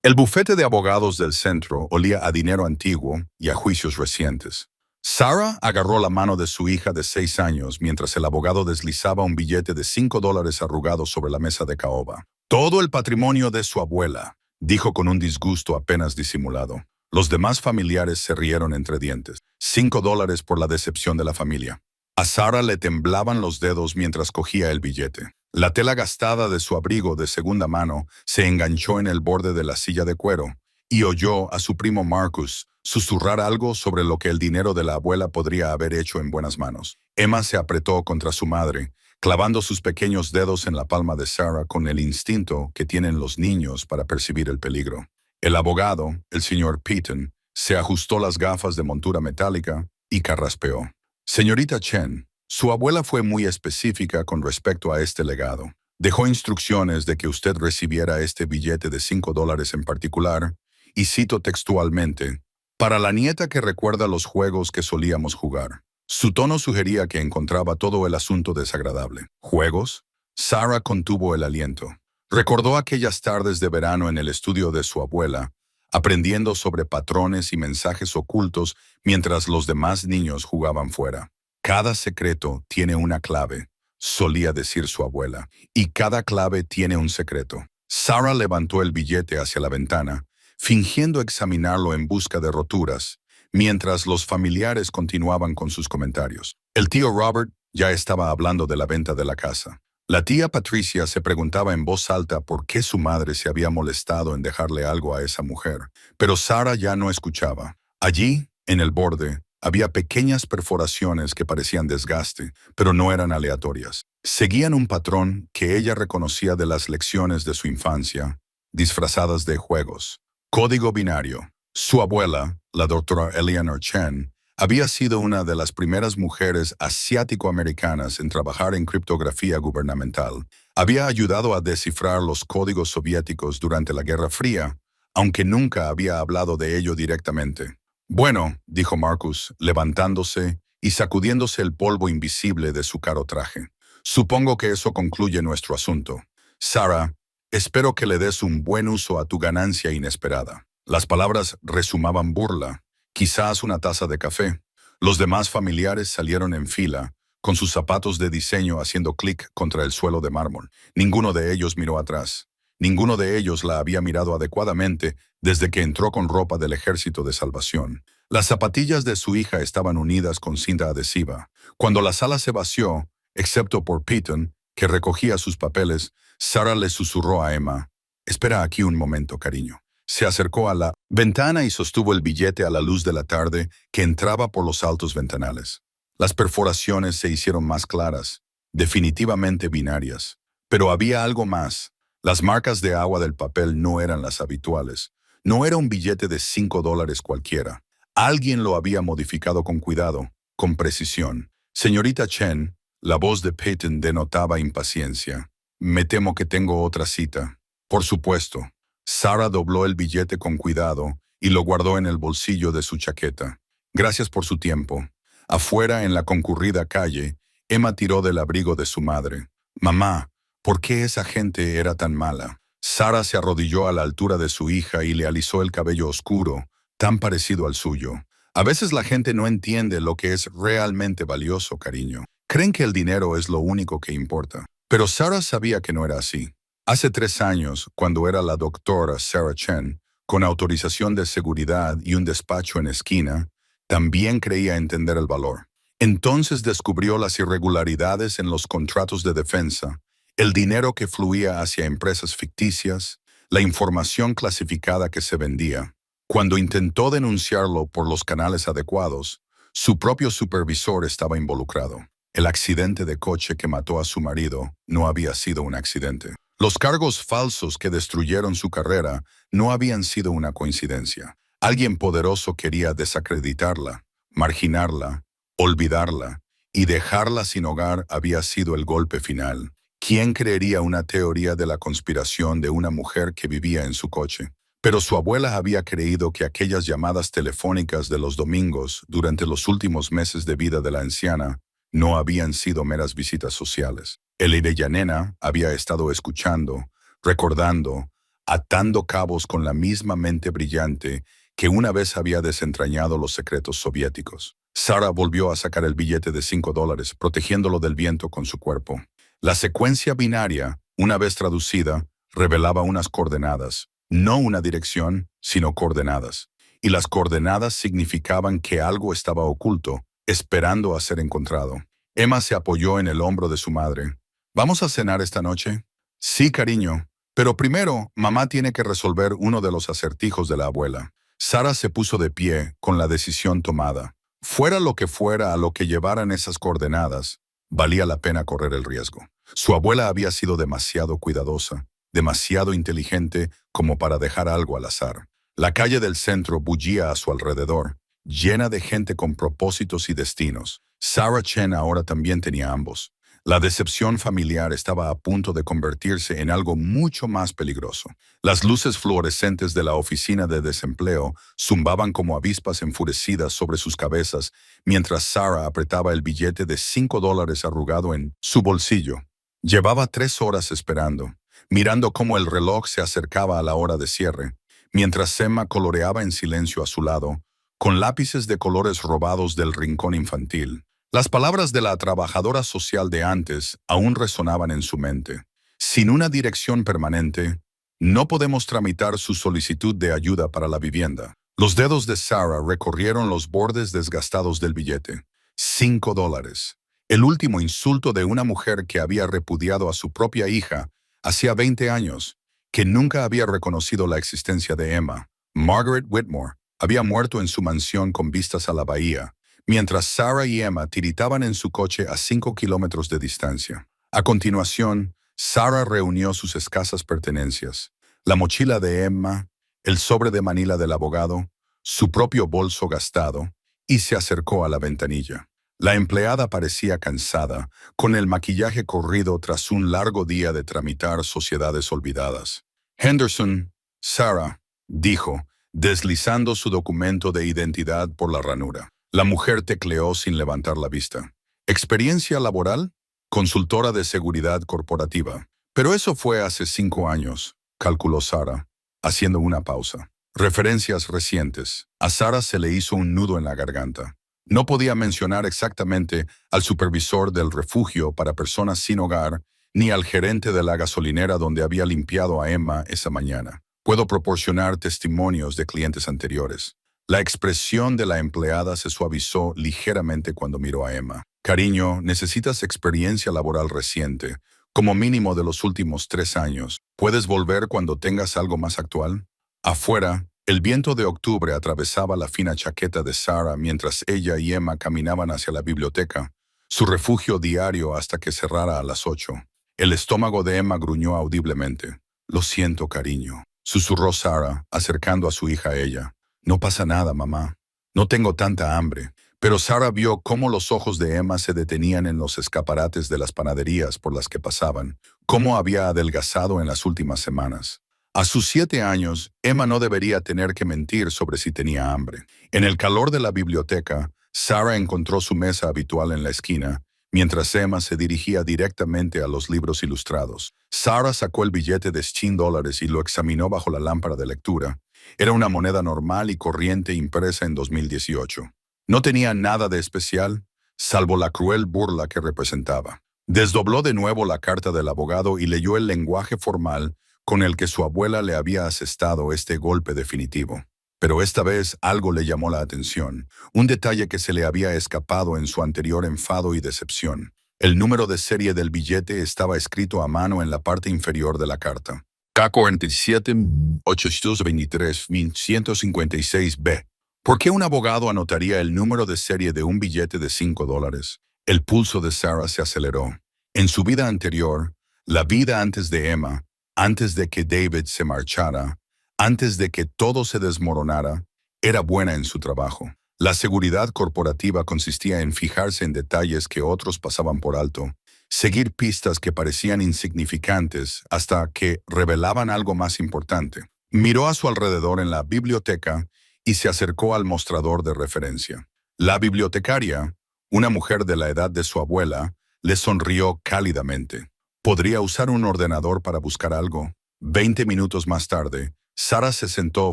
El bufete de abogados del centro olía a dinero antiguo y a juicios recientes. Sarah agarró la mano de su hija de 6 años mientras el abogado deslizaba un billete de $5 arrugado sobre la mesa de caoba. Todo el patrimonio de su abuela, dijo con un disgusto apenas disimulado. Los demás familiares se rieron entre dientes. $5 por la decepción de la familia. A Sarah le temblaban los dedos mientras cogía el billete. La tela gastada de su abrigo de segunda mano se enganchó en el borde de la silla de cuero y oyó a su primo Marcus susurrar algo sobre lo que el dinero de la abuela podría haber hecho en buenas manos. Emma se apretó contra su madre, clavando sus pequeños dedos en la palma de Sarah con el instinto que tienen los niños para percibir el peligro. El abogado, el señor Peyton, se ajustó las gafas de montura metálica y carraspeó. Señorita Chen, su abuela fue muy específica con respecto a este legado. Dejó instrucciones de que usted recibiera este billete de $5 en particular, y cito textualmente, para la nieta que recuerda los juegos que solíamos jugar. Su tono sugería que encontraba todo el asunto desagradable. ¿Juegos? Sarah contuvo el aliento. Recordó aquellas tardes de verano en el estudio de su abuela, aprendiendo sobre patrones y mensajes ocultos mientras los demás niños jugaban fuera. Cada secreto tiene una clave, solía decir su abuela, y cada clave tiene un secreto. Sarah levantó el billete hacia la ventana, fingiendo examinarlo en busca de roturas, mientras los familiares continuaban con sus comentarios. El tío Robert ya estaba hablando de la venta de la casa. La tía Patricia se preguntaba en voz alta por qué su madre se había molestado en dejarle algo a esa mujer, pero Sarah ya no escuchaba. Allí, en el borde, había pequeñas perforaciones que parecían desgaste, pero no eran aleatorias. Seguían un patrón que ella reconocía de las lecciones de su infancia, disfrazadas de juegos. Código binario. Su abuela, la doctora Eleanor Chen, había sido una de las primeras mujeres asiático-americanas en trabajar en criptografía gubernamental. Había ayudado a descifrar los códigos soviéticos durante la Guerra Fría, aunque nunca había hablado de ello directamente. Bueno, dijo Marcus, levantándose y sacudiéndose el polvo invisible de su caro traje. Supongo que eso concluye nuestro asunto. Sarah, espero que le des un buen uso a tu ganancia inesperada. Las palabras resumaban burla. Quizás una taza de café. Los demás familiares salieron en fila, con sus zapatos de diseño haciendo clic contra el suelo de mármol. Ninguno de ellos miró atrás. Ninguno de ellos la había mirado adecuadamente desde que entró con ropa del Ejército de Salvación. Las zapatillas de su hija estaban unidas con cinta adhesiva. Cuando la sala se vació, excepto por Peyton, que recogía sus papeles, Sarah le susurró a Emma, «Espera aquí un momento, cariño». Se acercó a la ventana y sostuvo el billete a la luz de la tarde que entraba por los altos ventanales. Las perforaciones se hicieron más claras, definitivamente binarias. Pero había algo más. Las marcas de agua del papel no eran las habituales. No era un billete de $5 cualquiera. Alguien lo había modificado con cuidado, con precisión. Señorita Chen, la voz de Peyton denotaba impaciencia. Me temo que tengo otra cita. Por supuesto. Sarah dobló el billete con cuidado y lo guardó en el bolsillo de su chaqueta. Gracias por su tiempo. Afuera, en la concurrida calle, Emma tiró del abrigo de su madre. Mamá, ¿por qué esa gente era tan mala? Sarah se arrodilló a la altura de su hija y le alisó el cabello oscuro, tan parecido al suyo. A veces la gente no entiende lo que es realmente valioso, cariño. Creen que el dinero es lo único que importa. Pero Sarah sabía que no era así. Hace 3 años, cuando era la doctora Sarah Chen, con autorización de seguridad y un despacho en esquina, también creía entender el valor. Entonces descubrió las irregularidades en los contratos de defensa, el dinero que fluía hacia empresas ficticias, la información clasificada que se vendía. Cuando intentó denunciarlo por los canales adecuados, su propio supervisor estaba involucrado. El accidente de coche que mató a su marido no había sido un accidente. Los cargos falsos que destruyeron su carrera no habían sido una coincidencia. Alguien poderoso quería desacreditarla, marginarla, olvidarla, y dejarla sin hogar había sido el golpe final. ¿Quién creería una teoría de la conspiración de una mujer que vivía en su coche? Pero su abuela había creído que aquellas llamadas telefónicas de los domingos durante los últimos meses de vida de la anciana no habían sido meras visitas sociales. El Ireyanena había estado escuchando, recordando, atando cabos con la misma mente brillante que una vez había desentrañado los secretos soviéticos. Sarah volvió a sacar el billete de $5, protegiéndolo del viento con su cuerpo. La secuencia binaria, una vez traducida, revelaba unas coordenadas, no una dirección, sino coordenadas. Y las coordenadas significaban que algo estaba oculto, esperando a ser encontrado. Emma se apoyó en el hombro de su madre. ¿Vamos a cenar esta noche? Sí, cariño. Pero primero, mamá tiene que resolver uno de los acertijos de la abuela. Sarah se puso de pie, con la decisión tomada. Fuera lo que fuera a lo que llevaran esas coordenadas, valía la pena correr el riesgo. Su abuela había sido demasiado cuidadosa, demasiado inteligente como para dejar algo al azar. La calle del centro bullía a su alrededor, llena de gente con propósitos y destinos. Sarah Chen ahora también tenía ambos. La decepción familiar estaba a punto de convertirse en algo mucho más peligroso. Las luces fluorescentes de la oficina de desempleo zumbaban como avispas enfurecidas sobre sus cabezas mientras Sarah apretaba el billete de $5 arrugado en su bolsillo. Llevaba 3 horas esperando, mirando cómo el reloj se acercaba a la hora de cierre, mientras Emma coloreaba en silencio a su lado, con lápices de colores robados del rincón infantil. Las palabras de la trabajadora social de antes aún resonaban en su mente. Sin una dirección permanente, no podemos tramitar su solicitud de ayuda para la vivienda. Los dedos de Sarah recorrieron los bordes desgastados del billete. $5. El último insulto de una mujer que había repudiado a su propia hija hacía 20 años, que nunca había reconocido la existencia de Emma. Margaret Whitmore había muerto en su mansión con vistas a la bahía, mientras Sarah y Emma tiritaban en su coche a 5 kilómetros de distancia. A continuación, Sarah reunió sus escasas pertenencias, la mochila de Emma, el sobre de manila del abogado, su propio bolso gastado, y se acercó a la ventanilla. La empleada parecía cansada, con el maquillaje corrido tras un largo día de tramitar sociedades olvidadas. Henderson, Sarah, dijo, deslizando su documento de identidad por la ranura. La mujer tecleó sin levantar la vista. ¿Experiencia laboral? Consultora de seguridad corporativa. Pero eso fue hace 5 años, calculó Sarah, haciendo una pausa. Referencias recientes. A Sarah se le hizo un nudo en la garganta. No podía mencionar exactamente al supervisor del refugio para personas sin hogar, ni al gerente de la gasolinera donde había limpiado a Emma esa mañana. Puedo proporcionar testimonios de clientes anteriores. La expresión de la empleada se suavizó ligeramente cuando miró a Emma. Cariño, necesitas experiencia laboral reciente, como mínimo de los últimos 3 años. ¿Puedes volver cuando tengas algo más actual? Afuera, el viento de octubre atravesaba la fina chaqueta de Sarah mientras ella y Emma caminaban hacia la biblioteca, su refugio diario hasta que cerrara a las 8. El estómago de Emma gruñó audiblemente. Lo siento, cariño, susurró Sarah, acercando a su hija a ella. No pasa nada, mamá. No tengo tanta hambre. Pero Sarah vio cómo los ojos de Emma se detenían en los escaparates de las panaderías por las que pasaban, cómo había adelgazado en las últimas semanas. A sus 7 años, Emma no debería tener que mentir sobre si tenía hambre. En el calor de la biblioteca, Sarah encontró su mesa habitual en la esquina, mientras Emma se dirigía directamente a los libros ilustrados. Sarah sacó el billete de $100 y lo examinó bajo la lámpara de lectura. Era una moneda normal y corriente impresa en 2018. No tenía nada de especial, salvo la cruel burla que representaba. Desdobló de nuevo la carta del abogado y leyó el lenguaje formal con el que su abuela le había asestado este golpe definitivo. Pero esta vez algo le llamó la atención, un detalle que se le había escapado en su anterior enfado y decepción. El número de serie del billete estaba escrito a mano en la parte inferior de la carta. K47-823-156B. ¿Por qué un abogado anotaría el número de serie de un billete de $5? El pulso de Sarah se aceleró. En su vida anterior, la vida antes de Emma, antes de que David se marchara, antes de que todo se desmoronara, era buena en su trabajo. La seguridad corporativa consistía en fijarse en detalles que otros pasaban por alto, seguir pistas que parecían insignificantes hasta que revelaban algo más importante. Miró a su alrededor en la biblioteca y se acercó al mostrador de referencia. La bibliotecaria, una mujer de la edad de su abuela, le sonrió cálidamente. ¿Podría usar un ordenador para buscar algo? 20 minutos más tarde, Sara se sentó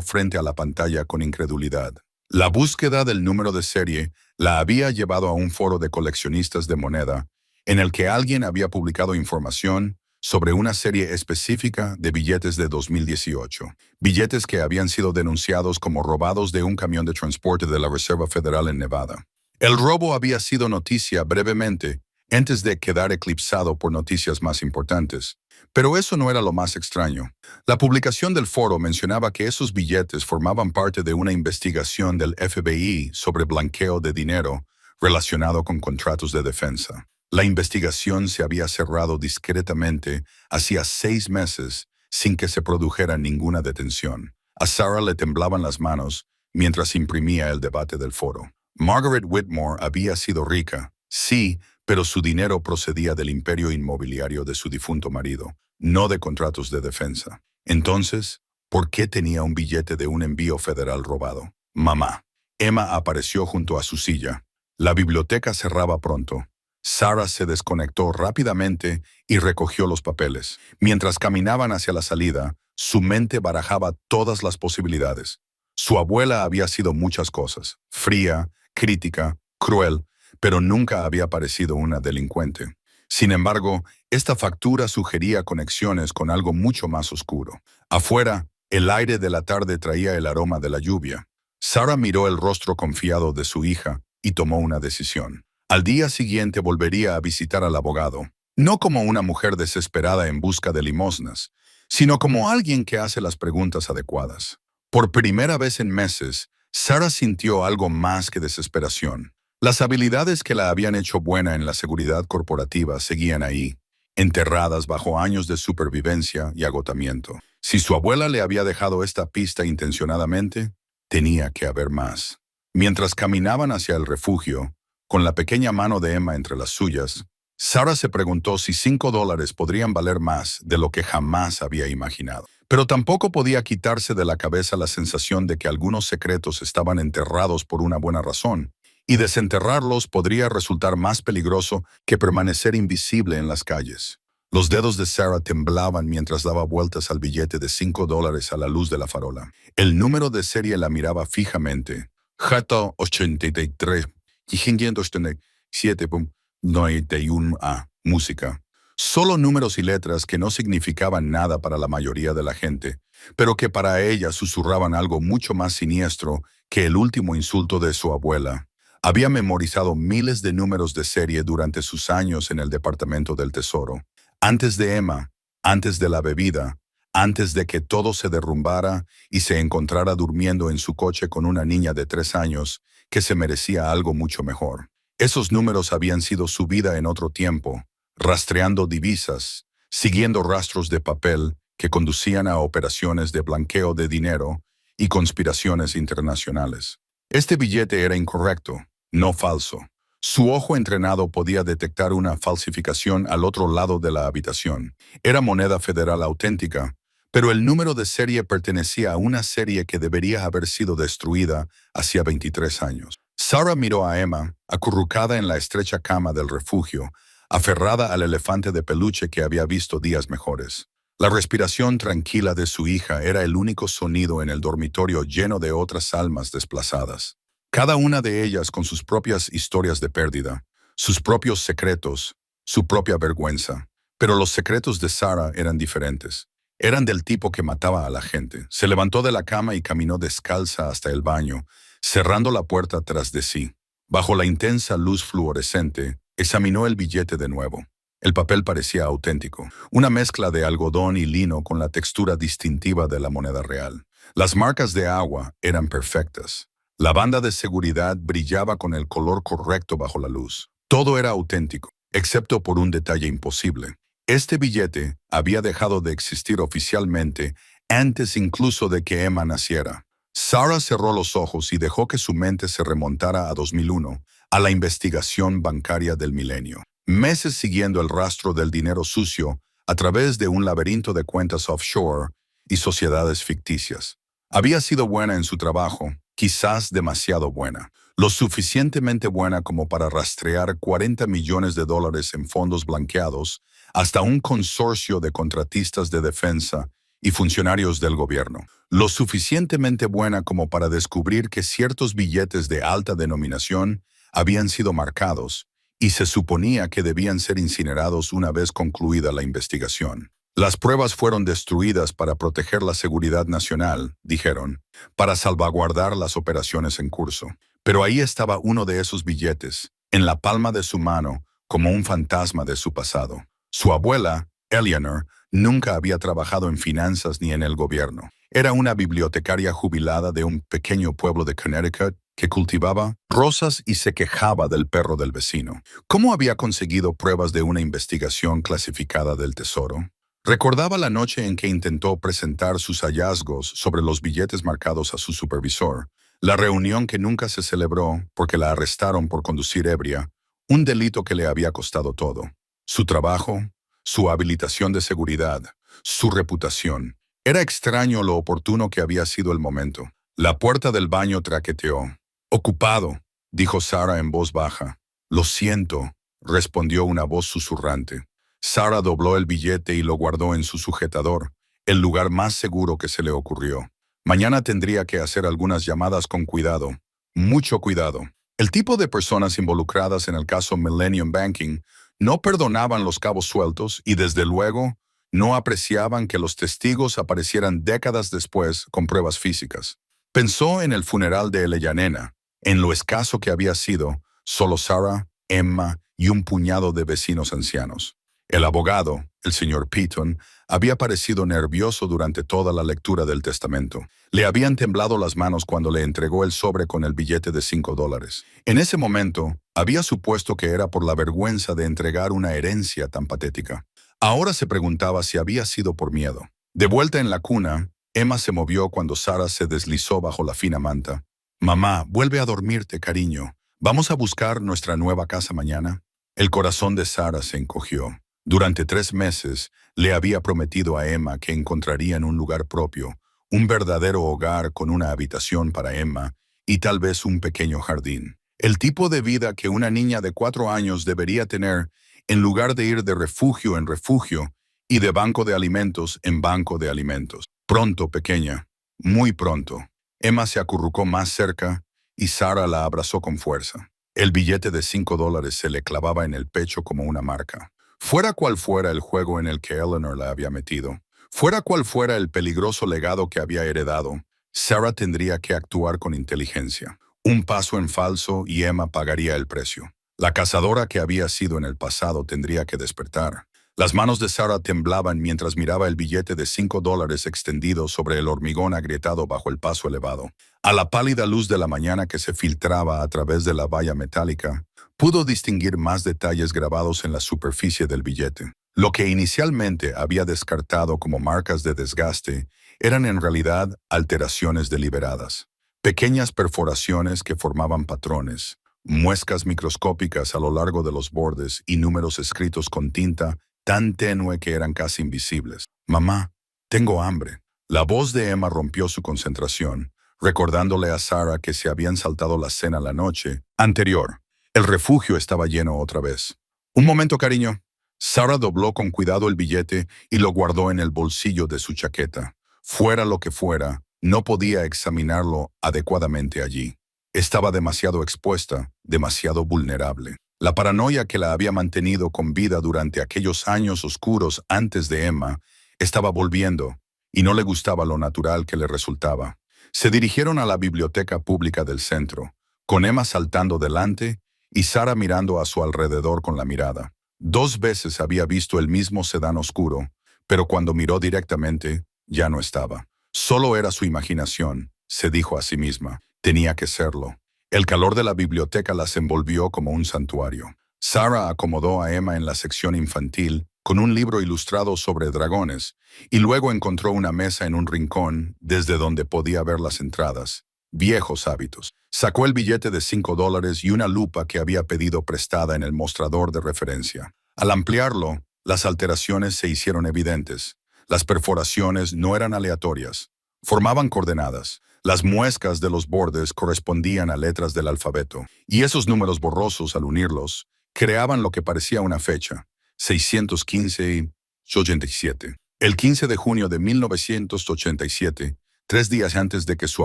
frente a la pantalla con incredulidad. La búsqueda del número de serie la había llevado a un foro de coleccionistas de moneda, en el que alguien había publicado información sobre una serie específica de billetes de 2018. Billetes que habían sido denunciados como robados de un camión de transporte de la Reserva Federal en Nevada. El robo había sido noticia brevemente antes de quedar eclipsado por noticias más importantes. Pero eso no era lo más extraño. La publicación del foro mencionaba que esos billetes formaban parte de una investigación del FBI sobre blanqueo de dinero relacionado con contratos de defensa. La investigación se había cerrado discretamente hacía 6 meses sin que se produjera ninguna detención. A Sara le temblaban las manos mientras imprimía el debate del foro. Margaret Whitmore había sido rica, sí, pero su dinero procedía del imperio inmobiliario de su difunto marido, no de contratos de defensa. Entonces, ¿por qué tenía un billete de un envío federal robado? Mamá. Emma apareció junto a su silla. La biblioteca cerraba pronto. Sara se desconectó rápidamente y recogió los papeles. Mientras caminaban hacia la salida, su mente barajaba todas las posibilidades. Su abuela había sido muchas cosas: fría, crítica, cruel, pero nunca había parecido una delincuente. Sin embargo, esta factura sugería conexiones con algo mucho más oscuro. Afuera, el aire de la tarde traía el aroma de la lluvia. Sara miró el rostro confiado de su hija y tomó una decisión. Al día siguiente volvería a visitar al abogado, no como una mujer desesperada en busca de limosnas, sino como alguien que hace las preguntas adecuadas. Por primera vez en meses, Sara sintió algo más que desesperación. Las habilidades que la habían hecho buena en la seguridad corporativa seguían ahí, enterradas bajo años de supervivencia y agotamiento. Si su abuela le había dejado esta pista intencionadamente, tenía que haber más. Mientras caminaban hacia el refugio, con la pequeña mano de Emma entre las suyas, Sara se preguntó si $5 podrían valer más de lo que jamás había imaginado. Pero tampoco podía quitarse de la cabeza la sensación de que algunos secretos estaban enterrados por una buena razón, y desenterrarlos podría resultar más peligroso que permanecer invisible en las calles. Los dedos de Sara temblaban mientras daba vueltas al billete de $5 a la luz de la farola. El número de serie la miraba fijamente. J83 y 597.91A. Música. Solo números y letras que no significaban nada para la mayoría de la gente, pero que para ella susurraban algo mucho más siniestro que el último insulto de su abuela. Había memorizado miles de números de serie durante sus años en el Departamento del Tesoro. Antes de Emma, antes de la bebida, antes de que todo se derrumbara y se encontrara durmiendo en su coche con una niña de 3 años que se merecía algo mucho mejor. Esos números habían sido su vida en otro tiempo, rastreando divisas, siguiendo rastros de papel que conducían a operaciones de blanqueo de dinero y conspiraciones internacionales. Este billete era incorrecto, no falso. Su ojo entrenado podía detectar una falsificación al otro lado de la habitación. Era moneda federal auténtica, pero el número de serie pertenecía a una serie que debería haber sido destruida hacía 23 años. Sara miró a Emma, acurrucada en la estrecha cama del refugio, aferrada al elefante de peluche que había visto días mejores. La respiración tranquila de su hija era el único sonido en el dormitorio lleno de otras almas desplazadas. Cada una de ellas con sus propias historias de pérdida, sus propios secretos, su propia vergüenza. Pero los secretos de Sara eran diferentes. Eran del tipo que mataba a la gente. Se levantó de la cama y caminó descalza hasta el baño, cerrando la puerta tras de sí. Bajo la intensa luz fluorescente, examinó el billete de nuevo. El papel parecía auténtico, una mezcla de algodón y lino con la textura distintiva de la moneda real. Las marcas de agua eran perfectas. La banda de seguridad brillaba con el color correcto bajo la luz. Todo era auténtico, excepto por un detalle imposible. Este billete había dejado de existir oficialmente antes incluso de que Emma naciera. Sara cerró los ojos y dejó que su mente se remontara a 2001, a la investigación bancaria del milenio. Meses siguiendo el rastro del dinero sucio a través de un laberinto de cuentas offshore y sociedades ficticias. Había sido buena en su trabajo, quizás demasiado buena. Lo suficientemente buena como para rastrear $40 millones en fondos blanqueados hasta un consorcio de contratistas de defensa y funcionarios del gobierno, lo suficientemente buena como para descubrir que ciertos billetes de alta denominación habían sido marcados y se suponía que debían ser incinerados una vez concluida la investigación. Las pruebas fueron destruidas para proteger la seguridad nacional, dijeron, para salvaguardar las operaciones en curso. Pero ahí estaba uno de esos billetes, en la palma de su mano, como un fantasma de su pasado. Su abuela, Eleanor, nunca había trabajado en finanzas ni en el gobierno. Era una bibliotecaria jubilada de un pequeño pueblo de Connecticut que cultivaba rosas y se quejaba del perro del vecino. ¿Cómo había conseguido pruebas de una investigación clasificada del tesoro? Recordaba la noche en que intentó presentar sus hallazgos sobre los billetes marcados a su supervisor, la reunión que nunca se celebró porque la arrestaron por conducir ebria, un delito que le había costado todo. Su trabajo, su habilitación de seguridad, su reputación. Era extraño lo oportuno que había sido el momento. La puerta del baño traqueteó. «Ocupado», dijo Sarah en voz baja. «Lo siento», respondió una voz susurrante. Sarah dobló el billete y lo guardó en su sujetador, el lugar más seguro que se le ocurrió. Mañana tendría que hacer algunas llamadas con cuidado. Mucho cuidado. El tipo de personas involucradas en el caso Millennium Banking no perdonaban los cabos sueltos y, desde luego, no apreciaban que los testigos aparecieran décadas después con pruebas físicas. Pensó en el funeral de Eleanor, en lo escaso que había sido solo Sarah, Emma y un puñado de vecinos ancianos. El abogado, el señor Peaton, había parecido nervioso durante toda la lectura del testamento. Le habían temblado las manos cuando le entregó el sobre con el billete de $5. En ese momento, había supuesto que era por la vergüenza de entregar una herencia tan patética. Ahora se preguntaba si había sido por miedo. De vuelta en la cuna, Emma se movió cuando Sarah se deslizó bajo la fina manta. «Mamá, vuelve a dormirte, cariño. ¿Vamos a buscar nuestra nueva casa mañana?» El corazón de Sarah se encogió. Durante 3 meses le había prometido a Emma que encontrarían un lugar propio, un verdadero hogar con una habitación para Emma y tal vez un pequeño jardín. El tipo de vida que una niña de 4 años debería tener en lugar de ir de refugio en refugio y de banco de alimentos en banco de alimentos. Pronto, pequeña, muy pronto. Emma se acurrucó más cerca y Sarah la abrazó con fuerza. El billete de $5 se le clavaba en el pecho como una marca. Fuera cual fuera el juego en el que Eleanor la había metido, fuera cual fuera el peligroso legado que había heredado, Sarah tendría que actuar con inteligencia. Un paso en falso y Emma pagaría el precio. La cazadora que había sido en el pasado tendría que despertar. Las manos de Sarah temblaban mientras miraba el billete de $5 extendido sobre el hormigón agrietado bajo el paso elevado. A la pálida luz de la mañana que se filtraba a través de la valla metálica, pudo distinguir más detalles grabados en la superficie del billete. Lo que inicialmente había descartado como marcas de desgaste eran en realidad alteraciones deliberadas. Pequeñas perforaciones que formaban patrones, muescas microscópicas a lo largo de los bordes y números escritos con tinta tan tenue que eran casi invisibles. «Mamá, tengo hambre». La voz de Emma rompió su concentración, recordándole a Sarah que se habían saltado la cena la noche anterior. El refugio estaba lleno otra vez. «Un momento, cariño». Sarah dobló con cuidado el billete y lo guardó en el bolsillo de su chaqueta. Fuera lo que fuera, no podía examinarlo adecuadamente allí. Estaba demasiado expuesta, demasiado vulnerable. La paranoia que la había mantenido con vida durante aquellos años oscuros antes de Emma estaba volviendo, y no le gustaba lo natural que le resultaba. Se dirigieron a la biblioteca pública del centro, con Emma saltando delante y Sarah mirando a su alrededor con la mirada. 2 veces había visto el mismo sedán oscuro, pero cuando miró directamente, ya no estaba. Solo era su imaginación, se dijo a sí misma. Tenía que serlo. El calor de la biblioteca las envolvió como un santuario. Sarah acomodó a Emma en la sección infantil con un libro ilustrado sobre dragones y luego encontró una mesa en un rincón desde donde podía ver las entradas. Viejos hábitos. Sacó el billete de $5 y una lupa que había pedido prestada en el mostrador de referencia. Al ampliarlo, las alteraciones se hicieron evidentes. Las perforaciones no eran aleatorias. Formaban coordenadas. Las muescas de los bordes correspondían a letras del alfabeto, y esos números borrosos, al unirlos, creaban lo que parecía una fecha, 615 y 87. El 15 de junio de 1987, 3 días antes de que su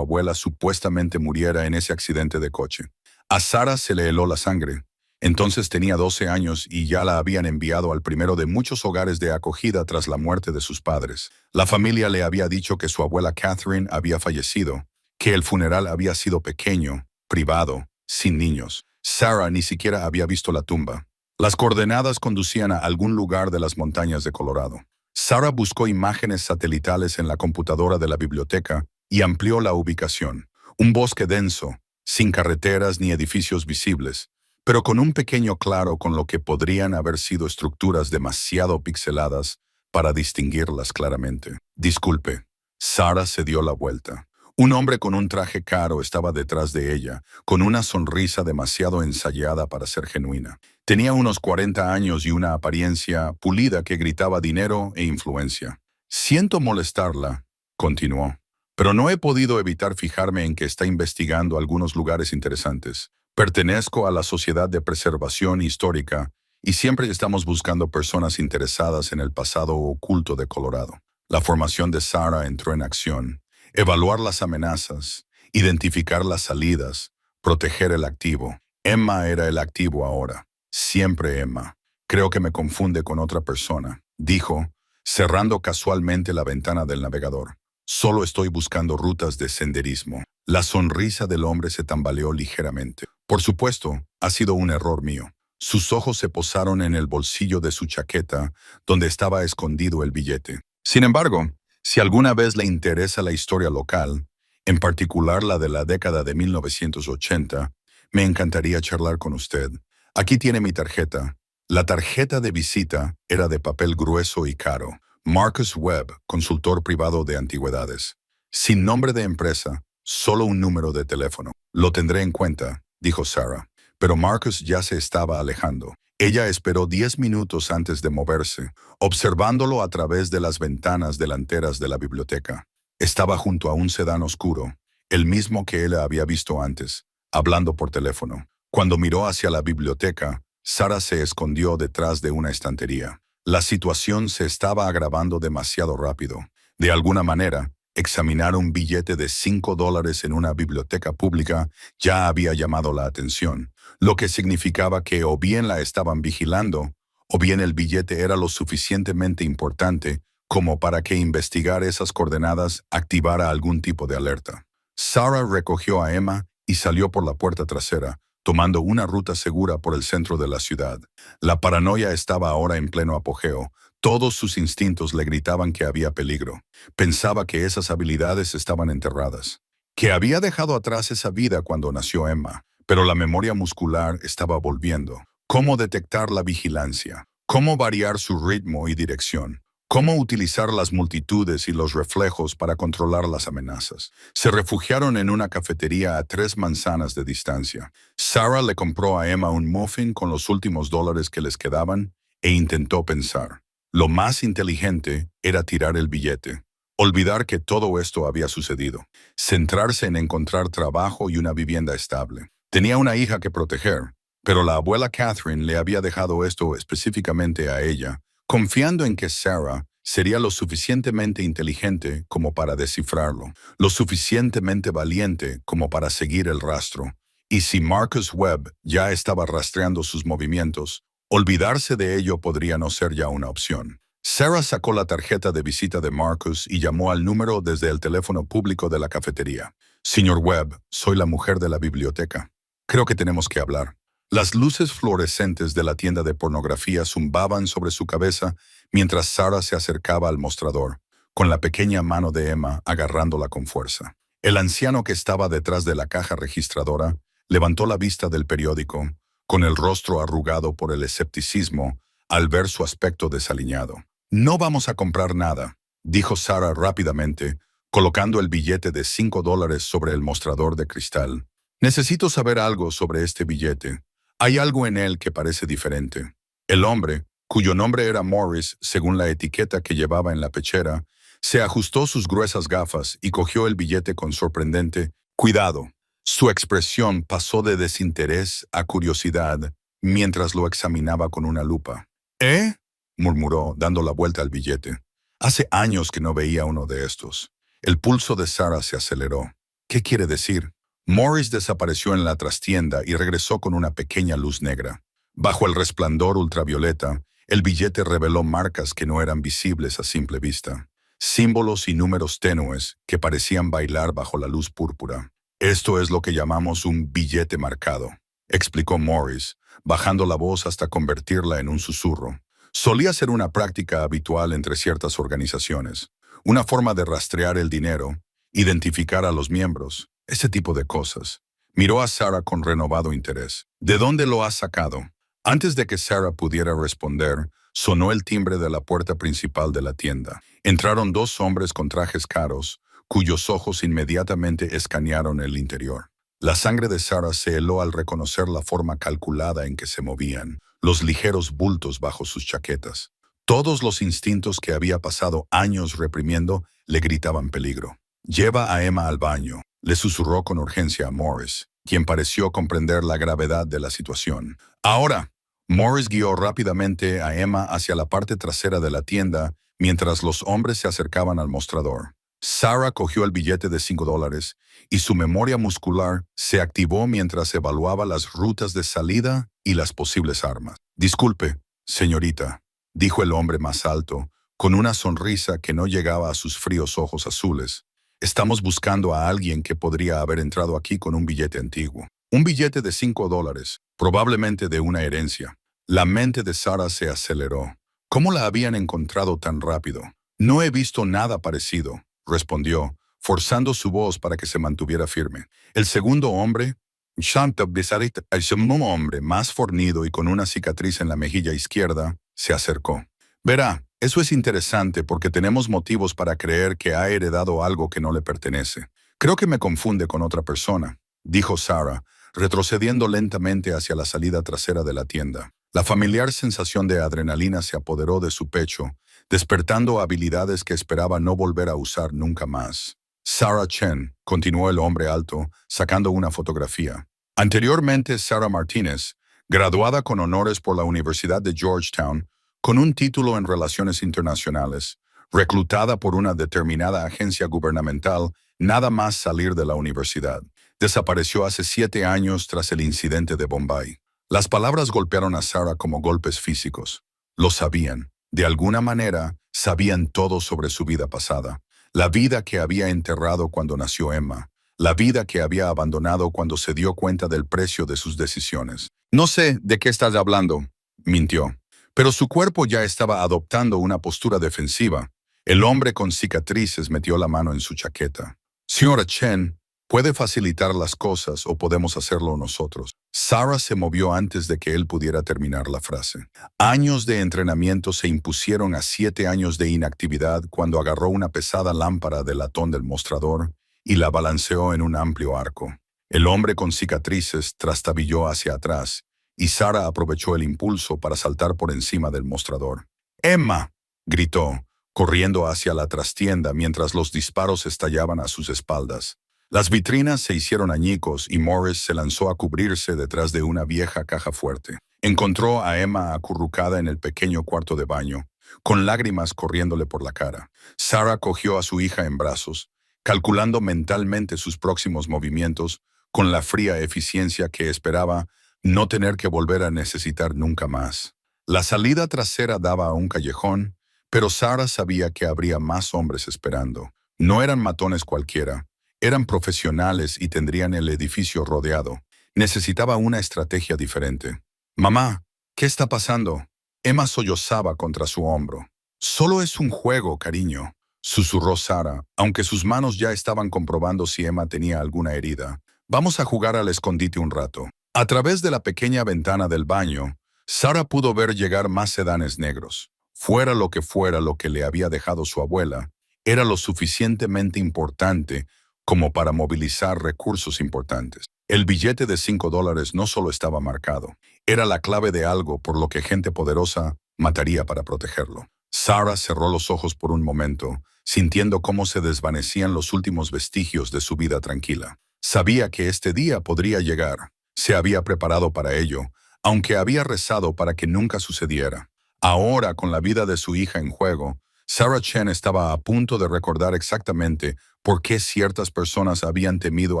abuela supuestamente muriera en ese accidente de coche. A Sarah se le heló la sangre. Entonces tenía 12 años y ya la habían enviado al primero de muchos hogares de acogida tras la muerte de sus padres. La familia le había dicho que su abuela Catherine había fallecido, que el funeral había sido pequeño, privado, sin niños. Sarah ni siquiera había visto la tumba. Las coordenadas conducían a algún lugar de las montañas de Colorado. Sarah buscó imágenes satelitales en la computadora de la biblioteca y amplió la ubicación. Un bosque denso, sin carreteras ni edificios visibles, pero con un pequeño claro con lo que podrían haber sido estructuras demasiado pixeladas para distinguirlas claramente. Disculpe. Sarah se dio la vuelta. Un hombre con un traje caro estaba detrás de ella, con una sonrisa demasiado ensayada para ser genuina. Tenía unos 40 años y una apariencia pulida que gritaba dinero e influencia. Siento molestarla, continuó, pero no he podido evitar fijarme en que está investigando algunos lugares interesantes. Pertenezco a la Sociedad de Preservación Histórica y siempre estamos buscando personas interesadas en el pasado oculto de Colorado. La formación de Sarah entró en acción. Evaluar las amenazas, identificar las salidas, proteger el activo. Emma era el activo ahora. Siempre Emma. Creo que me confunde con otra persona, dijo, cerrando casualmente la ventana del navegador. Solo estoy buscando rutas de senderismo. La sonrisa del hombre se tambaleó ligeramente. Por supuesto, ha sido un error mío. Sus ojos se posaron en el bolsillo de su chaqueta, donde estaba escondido el billete. Sin embargo, si alguna vez le interesa la historia local, en particular la de la década de 1980, me encantaría charlar con usted. Aquí tiene mi tarjeta. La tarjeta de visita era de papel grueso y caro. Marcus Webb, consultor privado de antigüedades. Sin nombre de empresa, solo un número de teléfono. Lo tendré en cuenta, dijo Sarah. Pero Marcus ya se estaba alejando. Ella esperó 10 minutos antes de moverse, observándolo a través de las ventanas delanteras de la biblioteca. Estaba junto a un sedán oscuro, el mismo que él había visto antes, hablando por teléfono. Cuando miró hacia la biblioteca, Sarah se escondió detrás de una estantería. La situación se estaba agravando demasiado rápido. De alguna manera, examinar un billete de $5 en una biblioteca pública ya había llamado la atención, lo que significaba que o bien la estaban vigilando, o bien el billete era lo suficientemente importante como para que investigar esas coordenadas activara algún tipo de alerta. Sarah recogió a Emma y salió por la puerta trasera, tomando una ruta segura por el centro de la ciudad. La paranoia estaba ahora en pleno apogeo. Todos sus instintos le gritaban que había peligro. Pensaba que esas habilidades estaban enterradas, que había dejado atrás esa vida cuando nació Emma, pero la memoria muscular estaba volviendo. ¿Cómo detectar la vigilancia? ¿Cómo variar su ritmo y dirección? ¿Cómo utilizar las multitudes y los reflejos para controlar las amenazas? Se refugiaron en una cafetería a 3 manzanas de distancia. Sarah le compró a Emma un muffin con los últimos $, que les quedaban e intentó pensar. Lo más inteligente era tirar el billete, olvidar que todo esto había sucedido, centrarse en encontrar trabajo y una vivienda estable. Tenía una hija que proteger, pero la abuela Catherine le había dejado esto específicamente a ella, confiando en que Sarah sería lo suficientemente inteligente como para descifrarlo, lo suficientemente valiente como para seguir el rastro. Y si Marcus Webb ya estaba rastreando sus movimientos, olvidarse de ello podría no ser ya una opción. Sarah sacó la tarjeta de visita de Marcus y llamó al número desde el teléfono público de la cafetería. Señor Webb, soy la mujer de la biblioteca. Creo que tenemos que hablar. Las luces fluorescentes de la tienda de pornografía zumbaban sobre su cabeza mientras Sarah se acercaba al mostrador, con la pequeña mano de Emma agarrándola con fuerza. El anciano que estaba detrás de la caja registradora levantó la vista del periódico, con el rostro arrugado por el escepticismo al ver su aspecto desaliñado. No vamos a comprar nada, dijo Sarah rápidamente, colocando el billete de $5 sobre el mostrador de cristal. Necesito saber algo sobre este billete. Hay algo en él que parece diferente. El hombre, cuyo nombre era Morris según la etiqueta que llevaba en la pechera, se ajustó sus gruesas gafas y cogió el billete con sorprendente cuidado. Su expresión pasó de desinterés a curiosidad mientras lo examinaba con una lupa. ¿Eh? Murmuró, dando la vuelta al billete. Hace años que no veía uno de estos. El pulso de Sarah se aceleró. ¿Qué quiere decir? Morris desapareció en la trastienda y regresó con una pequeña luz negra. Bajo el resplandor ultravioleta, el billete reveló marcas que no eran visibles a simple vista. Símbolos y números tenues que parecían bailar bajo la luz púrpura. Esto es lo que llamamos un billete marcado, explicó Morris, bajando la voz hasta convertirla en un susurro. Solía ser una práctica habitual entre ciertas organizaciones, una forma de rastrear el dinero, identificar a los miembros, ese tipo de cosas. Miró a Sarah con renovado interés. ¿De dónde lo has sacado? Antes de que Sarah pudiera responder, sonó el timbre de la puerta principal de la tienda. Entraron dos hombres con trajes caros, cuyos ojos inmediatamente escanearon el interior. La sangre de Sarah se heló al reconocer la forma calculada en que se movían, los ligeros bultos bajo sus chaquetas. Todos los instintos que había pasado años reprimiendo le gritaban peligro. «Lleva a Emma al baño», le susurró con urgencia a Morris, quien pareció comprender la gravedad de la situación. «Ahora». Morris guió rápidamente a Emma hacia la parte trasera de la tienda mientras los hombres se acercaban al mostrador. Sarah cogió el billete de $5 y su memoria muscular se activó mientras evaluaba las rutas de salida y las posibles armas. «Disculpe, señorita», dijo el hombre más alto, con una sonrisa que no llegaba a sus fríos ojos azules. «Estamos buscando a alguien que podría haber entrado aquí con un billete antiguo. Un billete de $5, probablemente de una herencia». La mente de Sarah se aceleró. ¿Cómo la habían encontrado tan rápido? «No he visto nada parecido», respondió, forzando su voz para que se mantuviera firme. El segundo hombre, el segundo hombre más fornido y con una cicatriz en la mejilla izquierda, se acercó. «Verá, eso es interesante porque tenemos motivos para creer que ha heredado algo que no le pertenece. Creo que me confunde con otra persona», dijo Sarah, retrocediendo lentamente hacia la salida trasera de la tienda. La familiar sensación de adrenalina se apoderó de su pecho, despertando habilidades que esperaba no volver a usar nunca más. «Sarah Chen», continuó el hombre alto, sacando una fotografía. Anteriormente Sarah Martínez, graduada con honores por la Universidad de Georgetown, con un título en Relaciones Internacionales, reclutada por una determinada agencia gubernamental nada más salir de la universidad. Desapareció hace 7 años tras el incidente de Bombay. Las palabras golpearon a Sarah como golpes físicos. Lo sabían. De alguna manera, sabían todo sobre su vida pasada. La vida que había enterrado cuando nació Emma. La vida que había abandonado cuando se dio cuenta del precio de sus decisiones. «No sé de qué estás hablando», mintió. Pero su cuerpo ya estaba adoptando una postura defensiva. El hombre con cicatrices metió la mano en su chaqueta. «Señora Chen, puede facilitar las cosas o podemos hacerlo nosotros». Sarah se movió antes de que él pudiera terminar la frase. Años de entrenamiento se impusieron a 7 años de inactividad cuando agarró una pesada lámpara de latón del mostrador y la balanceó en un amplio arco. El hombre con cicatrices trastabilló hacia atrás y Sarah aprovechó el impulso para saltar por encima del mostrador. «¡Emma!», gritó, corriendo hacia la trastienda mientras los disparos estallaban a sus espaldas. Las vitrinas se hicieron añicos y Morris se lanzó a cubrirse detrás de una vieja caja fuerte. Encontró a Emma acurrucada en el pequeño cuarto de baño, con lágrimas corriéndole por la cara. Sarah cogió a su hija en brazos, calculando mentalmente sus próximos movimientos con la fría eficiencia que esperaba no tener que volver a necesitar nunca más. La salida trasera daba a un callejón, pero Sarah sabía que habría más hombres esperando. No eran matones cualquiera. Eran profesionales y tendrían el edificio rodeado. Necesitaba una estrategia diferente. «Mamá, ¿qué está pasando?». Emma sollozaba contra su hombro. «Solo es un juego, cariño», susurró Sarah, aunque sus manos ya estaban comprobando si Emma tenía alguna herida. «Vamos a jugar al escondite un rato». A través de la pequeña ventana del baño, Sarah pudo ver llegar más sedanes negros. Fuera lo que le había dejado su abuela, era lo suficientemente importante como para movilizar recursos importantes. El billete de $5 no solo estaba marcado, era la clave de algo por lo que gente poderosa mataría para protegerlo. Sarah cerró los ojos por un momento, sintiendo cómo se desvanecían los últimos vestigios de su vida tranquila. Sabía que este día podría llegar. Se había preparado para ello, aunque había rezado para que nunca sucediera. Ahora, con la vida de su hija en juego, Sarah Chen estaba a punto de recordar exactamente por qué ciertas personas habían temido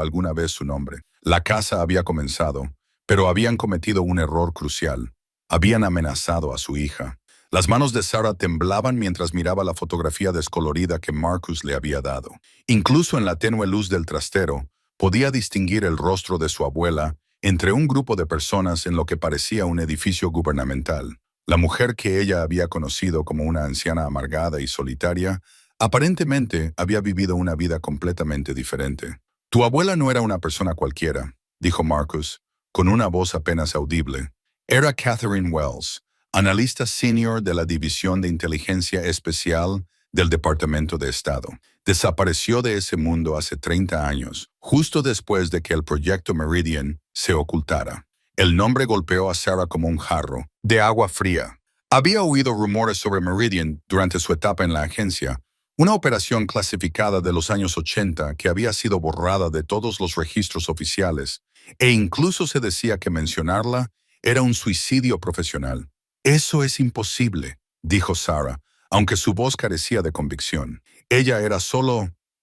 alguna vez su nombre. La caza había comenzado, pero habían cometido un error crucial. Habían amenazado a su hija. Las manos de Sarah temblaban mientras miraba la fotografía descolorida que Marcus le había dado. Incluso en la tenue luz del trastero, podía distinguir el rostro de su abuela entre un grupo de personas en lo que parecía un edificio gubernamental. La mujer que ella había conocido como una anciana amargada y solitaria, aparentemente había vivido una vida completamente diferente. Tu abuela no era una persona cualquiera, dijo Marcus, con una voz apenas audible. Era Catherine Wells, analista senior de la División de Inteligencia Especial del Departamento de Estado. Desapareció de ese mundo hace 30 años, justo después de que el proyecto Meridian se ocultara. El nombre golpeó a Sarah como un jarro de agua fría. Había oído rumores sobre Meridian durante su etapa en la agencia, una operación clasificada de los años 80 que había sido borrada de todos los registros oficiales, e incluso se decía que mencionarla era un suicidio profesional. Eso es imposible, dijo Sarah, aunque su voz carecía de convicción. Ella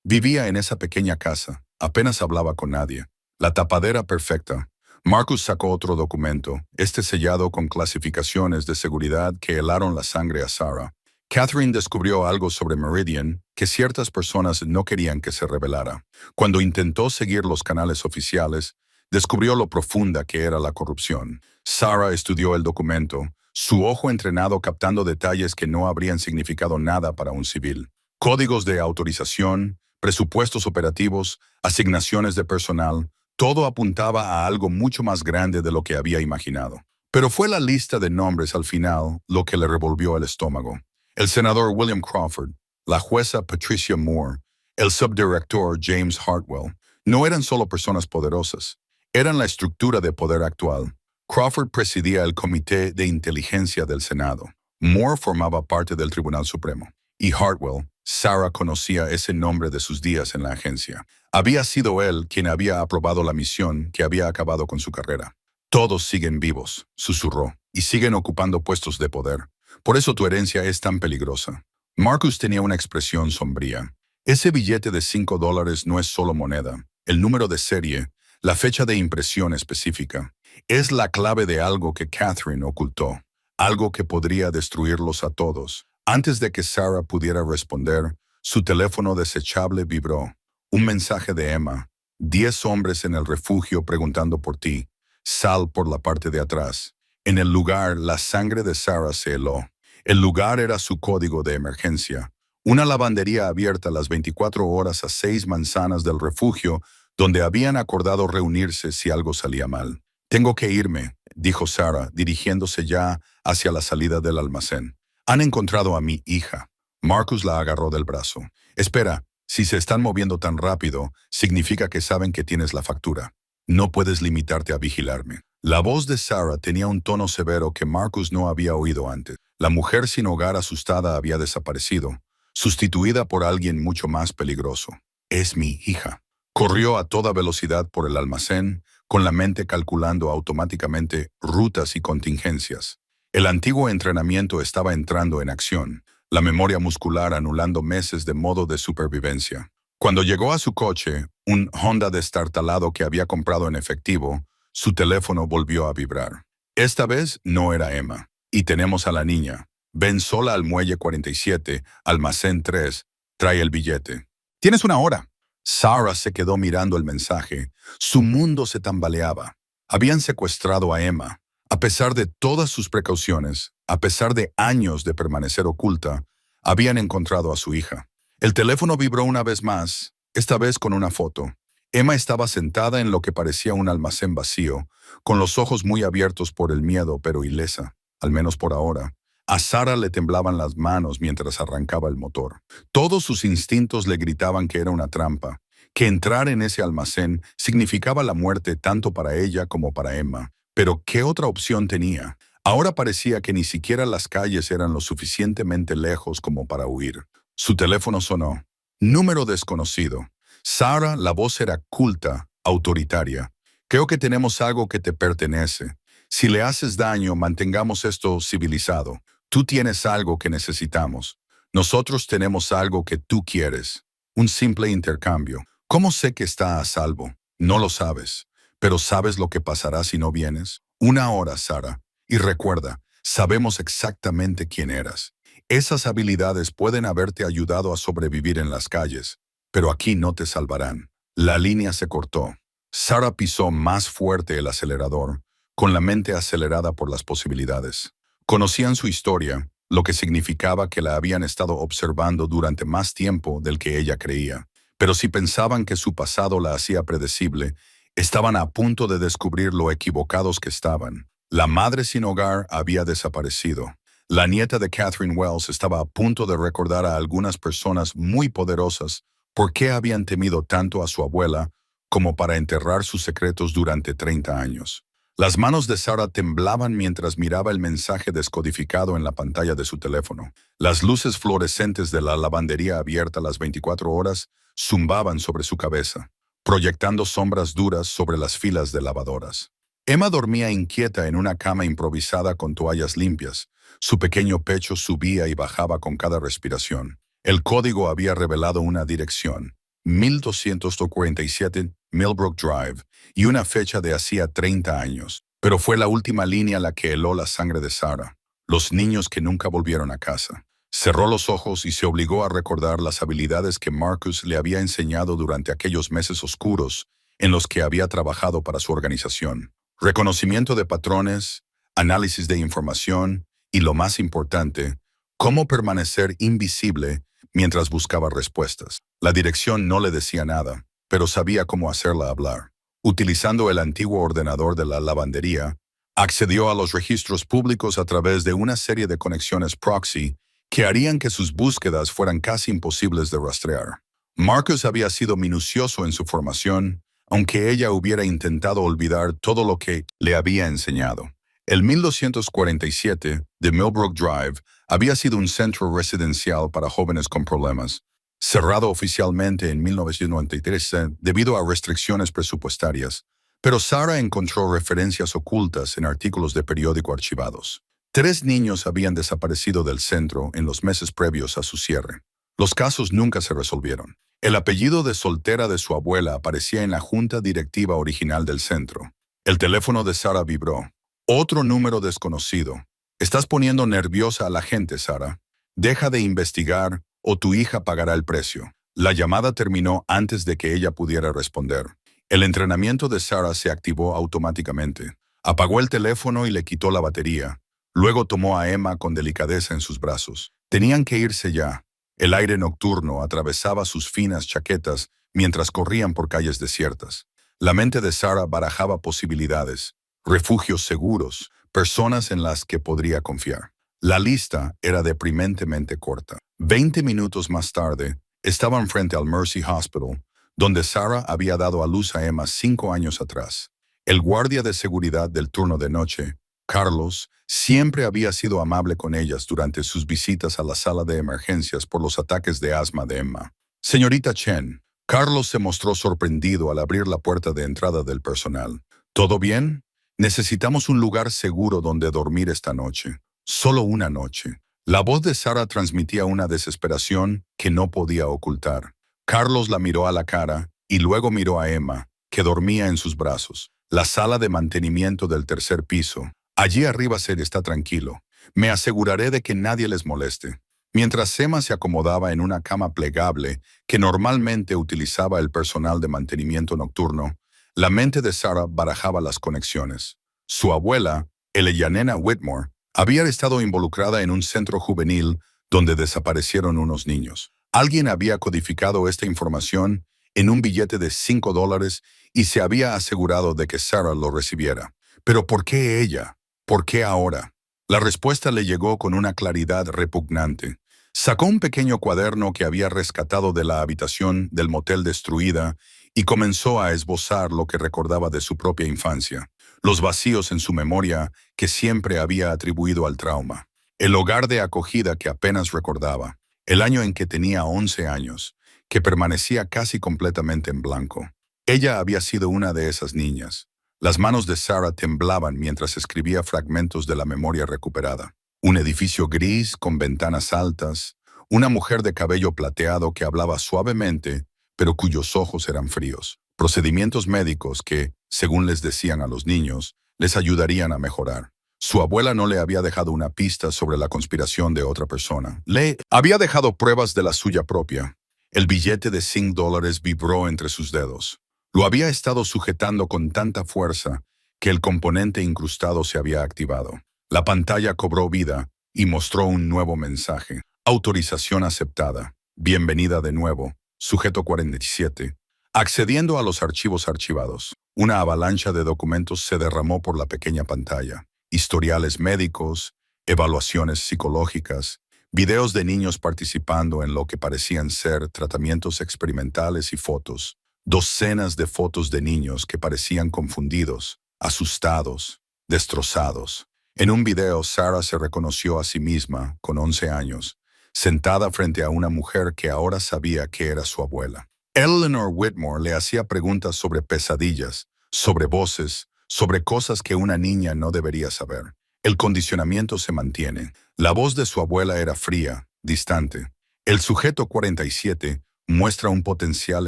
vivía en esa pequeña casa, apenas hablaba con nadie. La tapadera perfecta. Marcus sacó otro documento, sellado con clasificaciones de seguridad que helaron la sangre a Sarah. Catherine descubrió algo sobre Meridian que ciertas personas no querían que se revelara. Cuando intentó seguir los canales oficiales, descubrió lo profunda que era la corrupción. Sarah estudió el documento, su ojo entrenado captando detalles que no habrían significado nada para un civil. Códigos de autorización, presupuestos operativos, asignaciones de personal, todo apuntaba a algo mucho más grande de lo que había imaginado. Pero fue la lista de nombres al final lo que le revolvió el estómago. El senador William Crawford, la jueza Patricia Moore, el subdirector James Hartwell, no eran solo personas poderosas, eran la estructura de poder actual. Crawford presidía el Comité de Inteligencia del Senado. Moore formaba parte del Tribunal Supremo. Y Hartwell, Sarah conocía ese nombre de sus días en la agencia. Había sido él quien había aprobado la misión que había acabado con su carrera. Todos siguen vivos, susurró, y siguen ocupando puestos de poder. Por eso tu herencia es tan peligrosa. Marcus tenía una expresión sombría. Ese billete de $5 no es solo moneda. El número de serie, la fecha de impresión específica, es la clave de algo que Catherine ocultó, algo que podría destruirlos a todos. Antes de que Sarah pudiera responder, su teléfono desechable vibró. Un mensaje de Emma. 10 hombres en el refugio preguntando por ti. Sal por la parte de atrás. En el lugar, la sangre de Sarah se heló. El lugar era su código de emergencia. Una lavandería abierta las 24 horas a 6 manzanas del refugio, donde habían acordado reunirse si algo salía mal. Tengo que irme, dijo Sarah, dirigiéndose ya hacia la salida del almacén. Han encontrado a mi hija. Marcus la agarró del brazo. Espera, si se están moviendo tan rápido, significa que saben que tienes la factura. No puedes limitarte a vigilarme. La voz de Sarah tenía un tono severo que Marcus no había oído antes. La mujer sin hogar asustada había desaparecido, sustituida por alguien mucho más peligroso. Es mi hija. Corrió a toda velocidad por el almacén, con la mente calculando automáticamente rutas y contingencias. El antiguo entrenamiento estaba entrando en acción, la memoria muscular anulando meses de modo de supervivencia. Cuando llegó a su coche, un Honda destartalado que había comprado en efectivo, su teléfono volvió a vibrar. Esta vez no era Emma. Y tenemos a la niña. Ven sola al muelle 47, almacén 3, trae el billete. Tienes una hora. Sarah se quedó mirando el mensaje. Su mundo se tambaleaba. Habían secuestrado a Emma. A pesar de todas sus precauciones, a pesar de años de permanecer oculta, habían encontrado a su hija. El teléfono vibró una vez más, esta vez con una foto. Emma estaba sentada en lo que parecía un almacén vacío, con los ojos muy abiertos por el miedo, pero ilesa, al menos por ahora. A Sarah le temblaban las manos mientras arrancaba el motor. Todos sus instintos le gritaban que era una trampa, que entrar en ese almacén significaba la muerte tanto para ella como para Emma. Pero ¿qué otra opción tenía? Ahora parecía que ni siquiera las calles eran lo suficientemente lejos como para huir. Su teléfono sonó. Número desconocido. Sarah, la voz era culta, autoritaria. Creo que tenemos algo que te pertenece. Si le haces daño, mantengamos esto civilizado. Tú tienes algo que necesitamos. Nosotros tenemos algo que tú quieres. Un simple intercambio. ¿Cómo sé que está a salvo? No lo sabes. Pero ¿sabes lo que pasará si no vienes? 1 hora, Sarah. Y recuerda, sabemos exactamente quién eras. Esas habilidades pueden haberte ayudado a sobrevivir en las calles, pero aquí no te salvarán. La línea se cortó. Sarah pisó más fuerte el acelerador, con la mente acelerada por las posibilidades. Conocían su historia, lo que significaba que la habían estado observando durante más tiempo del que ella creía. Pero si pensaban que su pasado la hacía predecible, estaban a punto de descubrir lo equivocados que estaban. La madre sin hogar había desaparecido. La nieta de Catherine Wells estaba a punto de recordar a algunas personas muy poderosas por qué habían temido tanto a su abuela como para enterrar sus secretos durante 30 años. Las manos de Sarah temblaban mientras miraba el mensaje descodificado en la pantalla de su teléfono. Las luces fluorescentes de la lavandería abierta las 24 horas zumbaban sobre su cabeza, proyectando sombras duras sobre las filas de lavadoras. Emma dormía inquieta en una cama improvisada con toallas limpias. Su pequeño pecho subía y bajaba con cada respiración. El código había revelado una dirección, 1247 Millbrook Drive, y una fecha de hacía 30 años. Pero fue la última línea la que heló la sangre de Sarah. Los niños que nunca volvieron a casa. Cerró los ojos y se obligó a recordar las habilidades que Marcus le había enseñado durante aquellos meses oscuros en los que había trabajado para su organización. Reconocimiento de patrones, análisis de información y, lo más importante, cómo permanecer invisible mientras buscaba respuestas. La dirección no le decía nada, pero sabía cómo hacerla hablar. Utilizando el antiguo ordenador de la lavandería, accedió a los registros públicos a través de una serie de conexiones proxy que harían que sus búsquedas fueran casi imposibles de rastrear. Marcus había sido minucioso en su formación, aunque ella hubiera intentado olvidar todo lo que le había enseñado. El 1247 de Millbrook Drive había sido un centro residencial para jóvenes con problemas, cerrado oficialmente en 1993 debido a restricciones presupuestarias, pero Sarah encontró referencias ocultas en artículos de periódico archivados. 3 niños habían desaparecido del centro en los meses previos a su cierre. Los casos nunca se resolvieron. El apellido de soltera de su abuela aparecía en la junta directiva original del centro. El teléfono de Sarah vibró. Otro número desconocido. Estás poniendo nerviosa a la gente, Sarah. Deja de investigar o tu hija pagará el precio. La llamada terminó antes de que ella pudiera responder. El entrenamiento de Sarah se activó automáticamente. Apagó el teléfono y le quitó la batería. Luego tomó a Emma con delicadeza en sus brazos. Tenían que irse ya. El aire nocturno atravesaba sus finas chaquetas mientras corrían por calles desiertas. La mente de Sarah barajaba posibilidades, refugios seguros, personas en las que podría confiar. La lista era deprimentemente corta. 20 minutos más tarde, estaban frente al Mercy Hospital, donde Sarah había dado a luz a Emma 5 años atrás. El guardia de seguridad del turno de noche, Carlos, siempre había sido amable con ellas durante sus visitas a la sala de emergencias por los ataques de asma de Emma. Señorita Chen, Carlos se mostró sorprendido al abrir la puerta de entrada del personal. ¿Todo bien? Necesitamos un lugar seguro donde dormir esta noche. Solo una noche. La voz de Sarah transmitía una desesperación que no podía ocultar. Carlos la miró a la cara y luego miró a Emma, que dormía en sus brazos. La sala de mantenimiento del tercer piso. Allí arriba se está tranquilo. Me aseguraré de que nadie les moleste. Mientras Emma se acomodaba en una cama plegable que normalmente utilizaba el personal de mantenimiento nocturno, la mente de Sarah barajaba las conexiones. Su abuela, Eleyanena Whitmore, había estado involucrada en un centro juvenil donde desaparecieron unos niños. Alguien había codificado esta información en un billete de $5 y se había asegurado de que Sarah lo recibiera. ¿Pero por qué ella? ¿Por qué ahora? La respuesta le llegó con una claridad repugnante. Sacó un pequeño cuaderno que había rescatado de la habitación del motel destruida y comenzó a esbozar lo que recordaba de su propia infancia, los vacíos en su memoria que siempre había atribuido al trauma, el hogar de acogida que apenas recordaba, el año en que tenía 11 años, que permanecía casi completamente en blanco. Ella había sido una de esas niñas. Las manos de Sarah temblaban mientras escribía fragmentos de la memoria recuperada. Un edificio gris con ventanas altas, Una mujer de cabello plateado que hablaba suavemente, pero cuyos ojos eran fríos. Procedimientos médicos que, según les decían a los niños, les ayudarían a mejorar. Su abuela no le había dejado una pista sobre la conspiración de otra persona. Le había dejado pruebas de la suya propia. El billete de $5 vibró entre sus dedos. Lo había estado sujetando con tanta fuerza que el componente incrustado se había activado. La pantalla cobró vida y mostró un nuevo mensaje. Autorización aceptada. Bienvenida de nuevo. Sujeto 47. Accediendo a los archivos archivados. Una avalancha de documentos se derramó por la pequeña pantalla. Historiales médicos, evaluaciones psicológicas, videos de niños participando en lo que parecían ser tratamientos experimentales y fotos. Docenas de fotos de niños que parecían confundidos, asustados, destrozados. En un video, Sarah se reconoció a sí misma, con 11 años, sentada frente a una mujer que ahora sabía que era su abuela. Eleanor Whitmore le hacía preguntas sobre pesadillas, sobre voces, sobre cosas que una niña no debería saber. El condicionamiento se mantiene. La voz de su abuela era fría, distante. El sujeto 47 muestra un potencial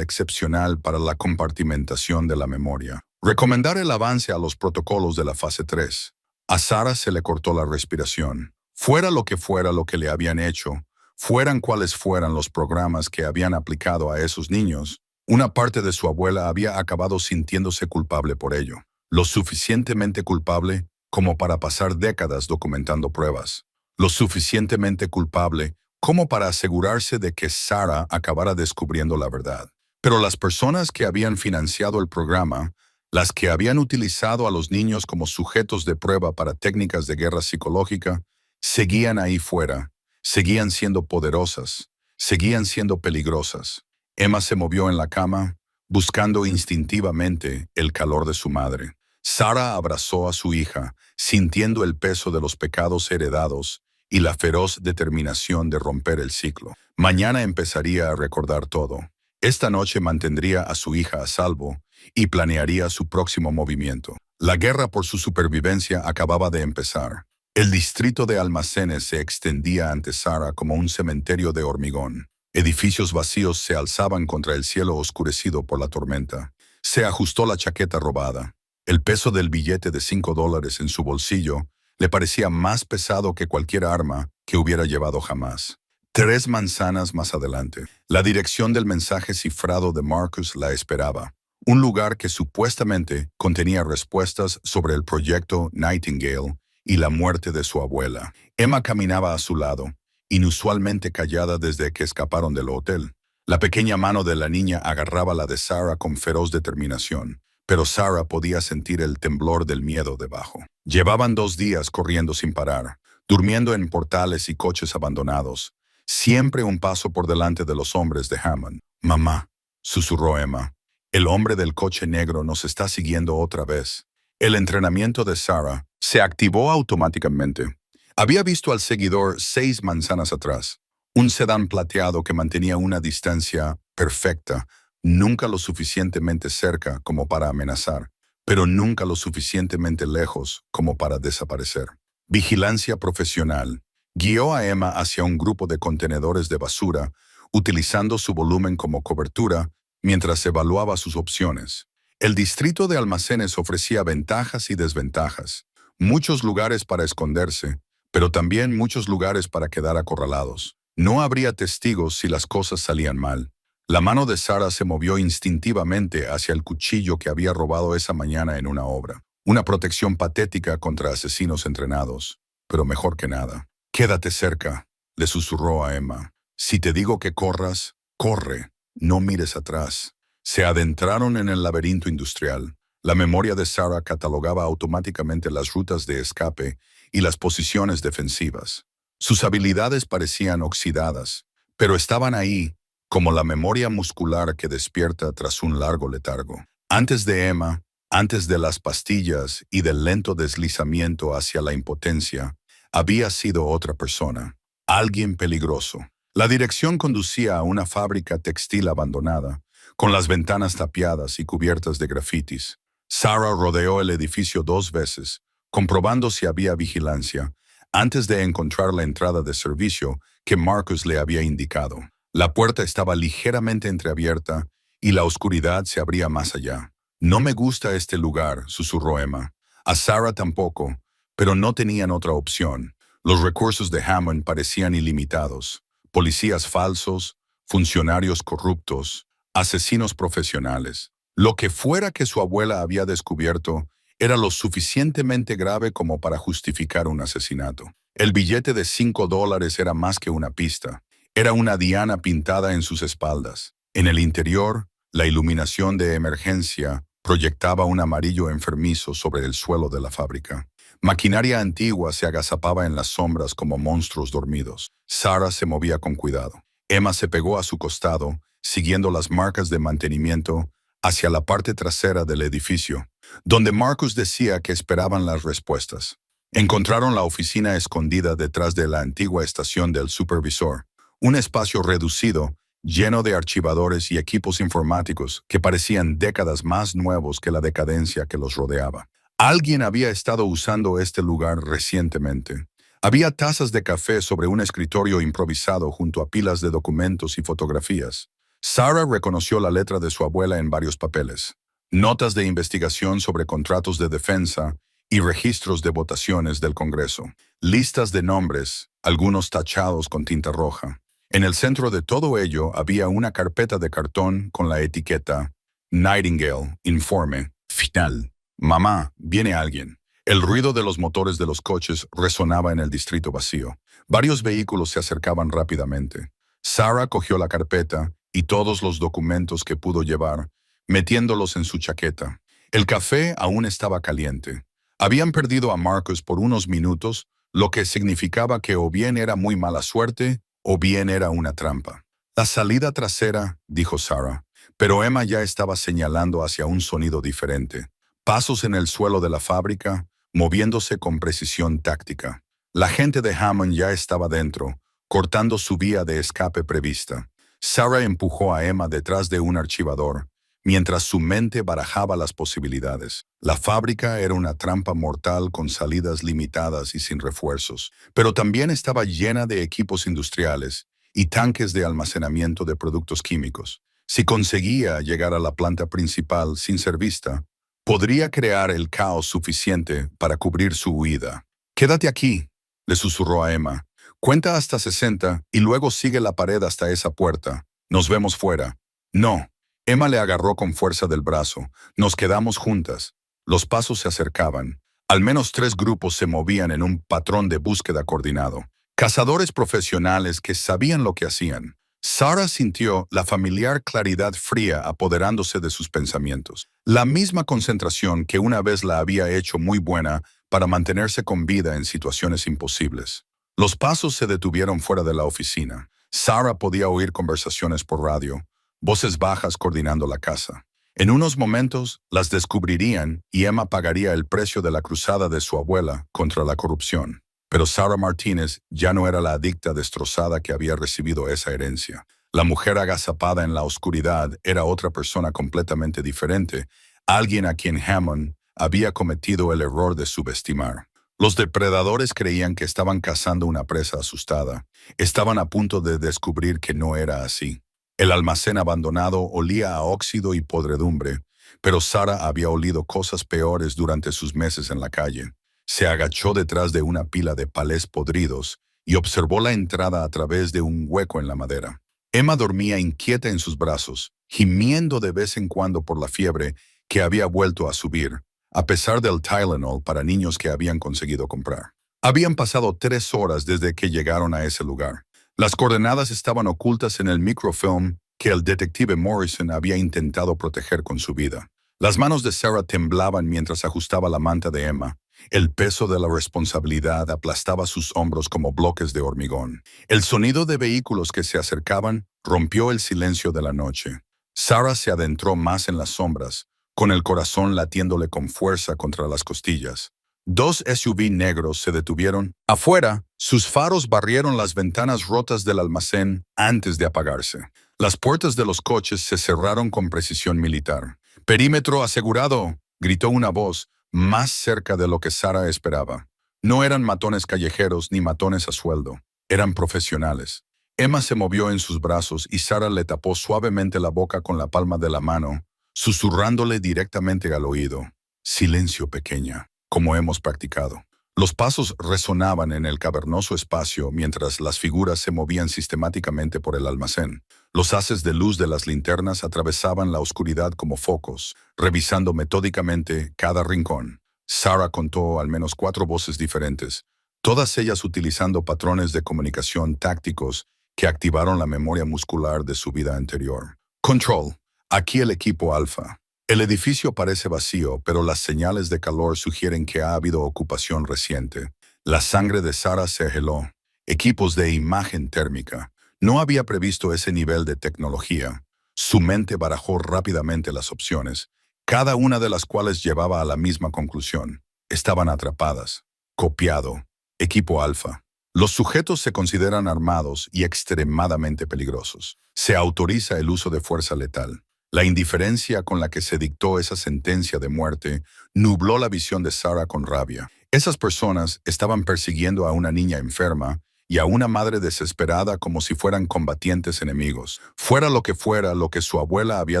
excepcional para la compartimentación de la memoria. Recomendar el avance a los protocolos de la fase 3. A Sarah se le cortó la respiración. Fuera lo que le habían hecho, fueran cuales fueran los programas que habían aplicado a esos niños, una parte de su abuela había acabado sintiéndose culpable por ello. Lo suficientemente culpable como para pasar décadas documentando pruebas. Lo suficientemente culpable como para asegurarse de que Sarah acabara descubriendo la verdad. Pero las personas que habían financiado el programa, las que habían utilizado a los niños como sujetos de prueba para técnicas de guerra psicológica, seguían ahí fuera, seguían siendo poderosas, seguían siendo peligrosas. Emma se movió en la cama, buscando instintivamente el calor de su madre. Sarah abrazó a su hija, sintiendo el peso de los pecados heredados y la feroz determinación de romper el ciclo. Mañana empezaría a recordar todo. Esta noche mantendría a su hija a salvo y planearía su próximo movimiento. La guerra por su supervivencia acababa de empezar. El distrito de almacenes se extendía ante Sarah como un cementerio de hormigón. Edificios vacíos se alzaban contra el cielo oscurecido por la tormenta. Se ajustó la chaqueta robada. El peso del billete de $5 en su bolsillo le parecía más pesado que cualquier arma que hubiera llevado jamás. 3 manzanas más adelante, la dirección del mensaje cifrado de Marcus la esperaba. Un lugar que supuestamente contenía respuestas sobre el proyecto Nightingale y la muerte de su abuela. Emma caminaba a su lado, inusualmente callada desde que escaparon del hotel. La pequeña mano de la niña agarraba la de Sarah con feroz determinación, pero Sarah podía sentir el temblor del miedo debajo. Llevaban 2 días corriendo sin parar, durmiendo en portales y coches abandonados, siempre un paso por delante de los hombres de Hammond. «Mamá», susurró Emma, «el hombre del coche negro nos está siguiendo otra vez». El entrenamiento de Sarah se activó automáticamente. Había visto al seguidor 6 manzanas atrás, un sedán plateado que mantenía una distancia perfecta, nunca lo suficientemente cerca como para amenazar, pero nunca lo suficientemente lejos como para desaparecer. Vigilancia profesional. Guió a Emma hacia un grupo de contenedores de basura, utilizando su volumen como cobertura mientras evaluaba sus opciones. El distrito de almacenes ofrecía ventajas y desventajas, muchos lugares para esconderse, pero también muchos lugares para quedar acorralados. No habría testigos si las cosas salían mal. La mano de Sarah se movió instintivamente hacia el cuchillo que había robado esa mañana en una obra. Una protección patética contra asesinos entrenados, pero mejor que nada. «Quédate cerca», le susurró a Emma. «Si te digo que corras, corre, no mires atrás». Se adentraron en el laberinto industrial. La memoria de Sarah catalogaba automáticamente las rutas de escape y las posiciones defensivas. Sus habilidades parecían oxidadas, pero estaban ahí, como la memoria muscular que despierta tras un largo letargo. Antes de Emma, antes de las pastillas y del lento deslizamiento hacia la impotencia, había sido otra persona, alguien peligroso. La dirección conducía a una fábrica textil abandonada, con las ventanas tapiadas y cubiertas de grafitis. Sarah rodeó el edificio 2 veces, comprobando si había vigilancia, antes de encontrar la entrada de servicio que Marcus le había indicado. La puerta estaba ligeramente entreabierta y la oscuridad se abría más allá. «No me gusta este lugar», susurró Emma. A Sarah tampoco, pero no tenían otra opción. Los recursos de Hammond parecían ilimitados. Policías falsos, funcionarios corruptos, asesinos profesionales. Lo que fuera que su abuela había descubierto era lo suficientemente grave como para justificar un asesinato. El billete de $5 era más que una pista. Era una diana pintada en sus espaldas. En el interior, la iluminación de emergencia proyectaba un amarillo enfermizo sobre el suelo de la fábrica. Maquinaria antigua se agazapaba en las sombras como monstruos dormidos. Sarah se movía con cuidado. Emma se pegó a su costado, siguiendo las marcas de mantenimiento hacia la parte trasera del edificio, donde Marcus decía que esperaban las respuestas. Encontraron la oficina escondida detrás de la antigua estación del supervisor, un espacio reducido, lleno de archivadores y equipos informáticos que parecían décadas más nuevos que la decadencia que los rodeaba. Alguien había estado usando este lugar recientemente. Había tazas de café sobre un escritorio improvisado junto a pilas de documentos y fotografías. Sarah reconoció la letra de su abuela en varios papeles. Notas de investigación sobre contratos de defensa y registros de votaciones del Congreso. Listas de nombres, algunos tachados con tinta roja. En el centro de todo ello había una carpeta de cartón con la etiqueta Nightingale, informe, final. «Mamá, viene alguien». El ruido de los motores de los coches resonaba en el distrito vacío. Varios vehículos se acercaban rápidamente. Sarah cogió la carpeta y todos los documentos que pudo llevar, metiéndolos en su chaqueta. El café aún estaba caliente. Habían perdido a Marcus por unos minutos, lo que significaba que o bien era muy mala suerte o bien era una trampa. «La salida trasera», dijo Sarah, pero Emma ya estaba señalando hacia un sonido diferente. Pasos en el suelo de la fábrica, moviéndose con precisión táctica. La gente de Hammond ya estaba dentro, cortando su vía de escape prevista. Sarah empujó a Emma detrás de un archivador, mientras su mente barajaba las posibilidades. La fábrica era una trampa mortal con salidas limitadas y sin refuerzos, pero también estaba llena de equipos industriales y tanques de almacenamiento de productos químicos. Si conseguía llegar a la planta principal sin ser vista, podría crear el caos suficiente para cubrir su huida. «Quédate aquí», le susurró a Emma. «Cuenta hasta 60 y luego sigue la pared hasta esa puerta. Nos vemos fuera». «No». Emma le agarró con fuerza del brazo. «Nos quedamos juntas». Los pasos se acercaban. Al menos 3 grupos se movían en un patrón de búsqueda coordinado. Cazadores profesionales que sabían lo que hacían. Sarah sintió la familiar claridad fría apoderándose de sus pensamientos. La misma concentración que una vez la había hecho muy buena para mantenerse con vida en situaciones imposibles. Los pasos se detuvieron fuera de la oficina. Sarah podía oír conversaciones por radio, voces bajas coordinando la casa. En unos momentos las descubrirían y Emma pagaría el precio de la cruzada de su abuela contra la corrupción. Pero Sarah Martínez ya no era la adicta destrozada que había recibido esa herencia. La mujer agazapada en la oscuridad era otra persona completamente diferente, alguien a quien Hammond había cometido el error de subestimar. Los depredadores creían que estaban cazando una presa asustada. Estaban a punto de descubrir que no era así. El almacén abandonado olía a óxido y podredumbre, pero Sarah había olido cosas peores durante sus meses en la calle. Se agachó detrás de una pila de palés podridos y observó la entrada a través de un hueco en la madera. Emma dormía inquieta en sus brazos, gimiendo de vez en cuando por la fiebre que había vuelto a subir, a pesar del Tylenol para niños que habían conseguido comprar. Habían pasado 3 horas desde que llegaron a ese lugar. Las coordenadas estaban ocultas en el microfilm que el detective Morrison había intentado proteger con su vida. Las manos de Sarah temblaban mientras ajustaba la manta de Emma. El peso de la responsabilidad aplastaba sus hombros como bloques de hormigón. El sonido de vehículos que se acercaban rompió el silencio de la noche. Sarah se adentró más en las sombras, con el corazón latiéndole con fuerza contra las costillas. 2 SUV negros se detuvieron. Afuera, sus faros barrieron las ventanas rotas del almacén antes de apagarse. Las puertas de los coches se cerraron con precisión militar. «Perímetro asegurado», gritó una voz, más cerca de lo que Sarah esperaba. No eran matones callejeros ni matones a sueldo, eran profesionales. Emma se movió en sus brazos y Sarah le tapó suavemente la boca con la palma de la mano, susurrándole directamente al oído. Silencio, pequeña, como hemos practicado. Los pasos resonaban en el cavernoso espacio mientras las figuras se movían sistemáticamente por el almacén. Los haces de luz de las linternas atravesaban la oscuridad como focos, revisando metódicamente cada rincón. Sarah contó al menos 4 voces diferentes, todas ellas utilizando patrones de comunicación tácticos que activaron la memoria muscular de su vida anterior. Control. Aquí el equipo Alfa. El edificio parece vacío, pero las señales de calor sugieren que ha habido ocupación reciente. La sangre de Sarah se heló. Equipos de imagen térmica. No había previsto ese nivel de tecnología. Su mente barajó rápidamente las opciones, cada una de las cuales llevaba a la misma conclusión. Estaban atrapadas. Copiado. Equipo Alfa. Los sujetos se consideran armados y extremadamente peligrosos. Se autoriza el uso de fuerza letal. La indiferencia con la que se dictó esa sentencia de muerte nubló la visión de Sarah con rabia. Esas personas estaban persiguiendo a una niña enferma y a una madre desesperada como si fueran combatientes enemigos. Fuera lo que su abuela había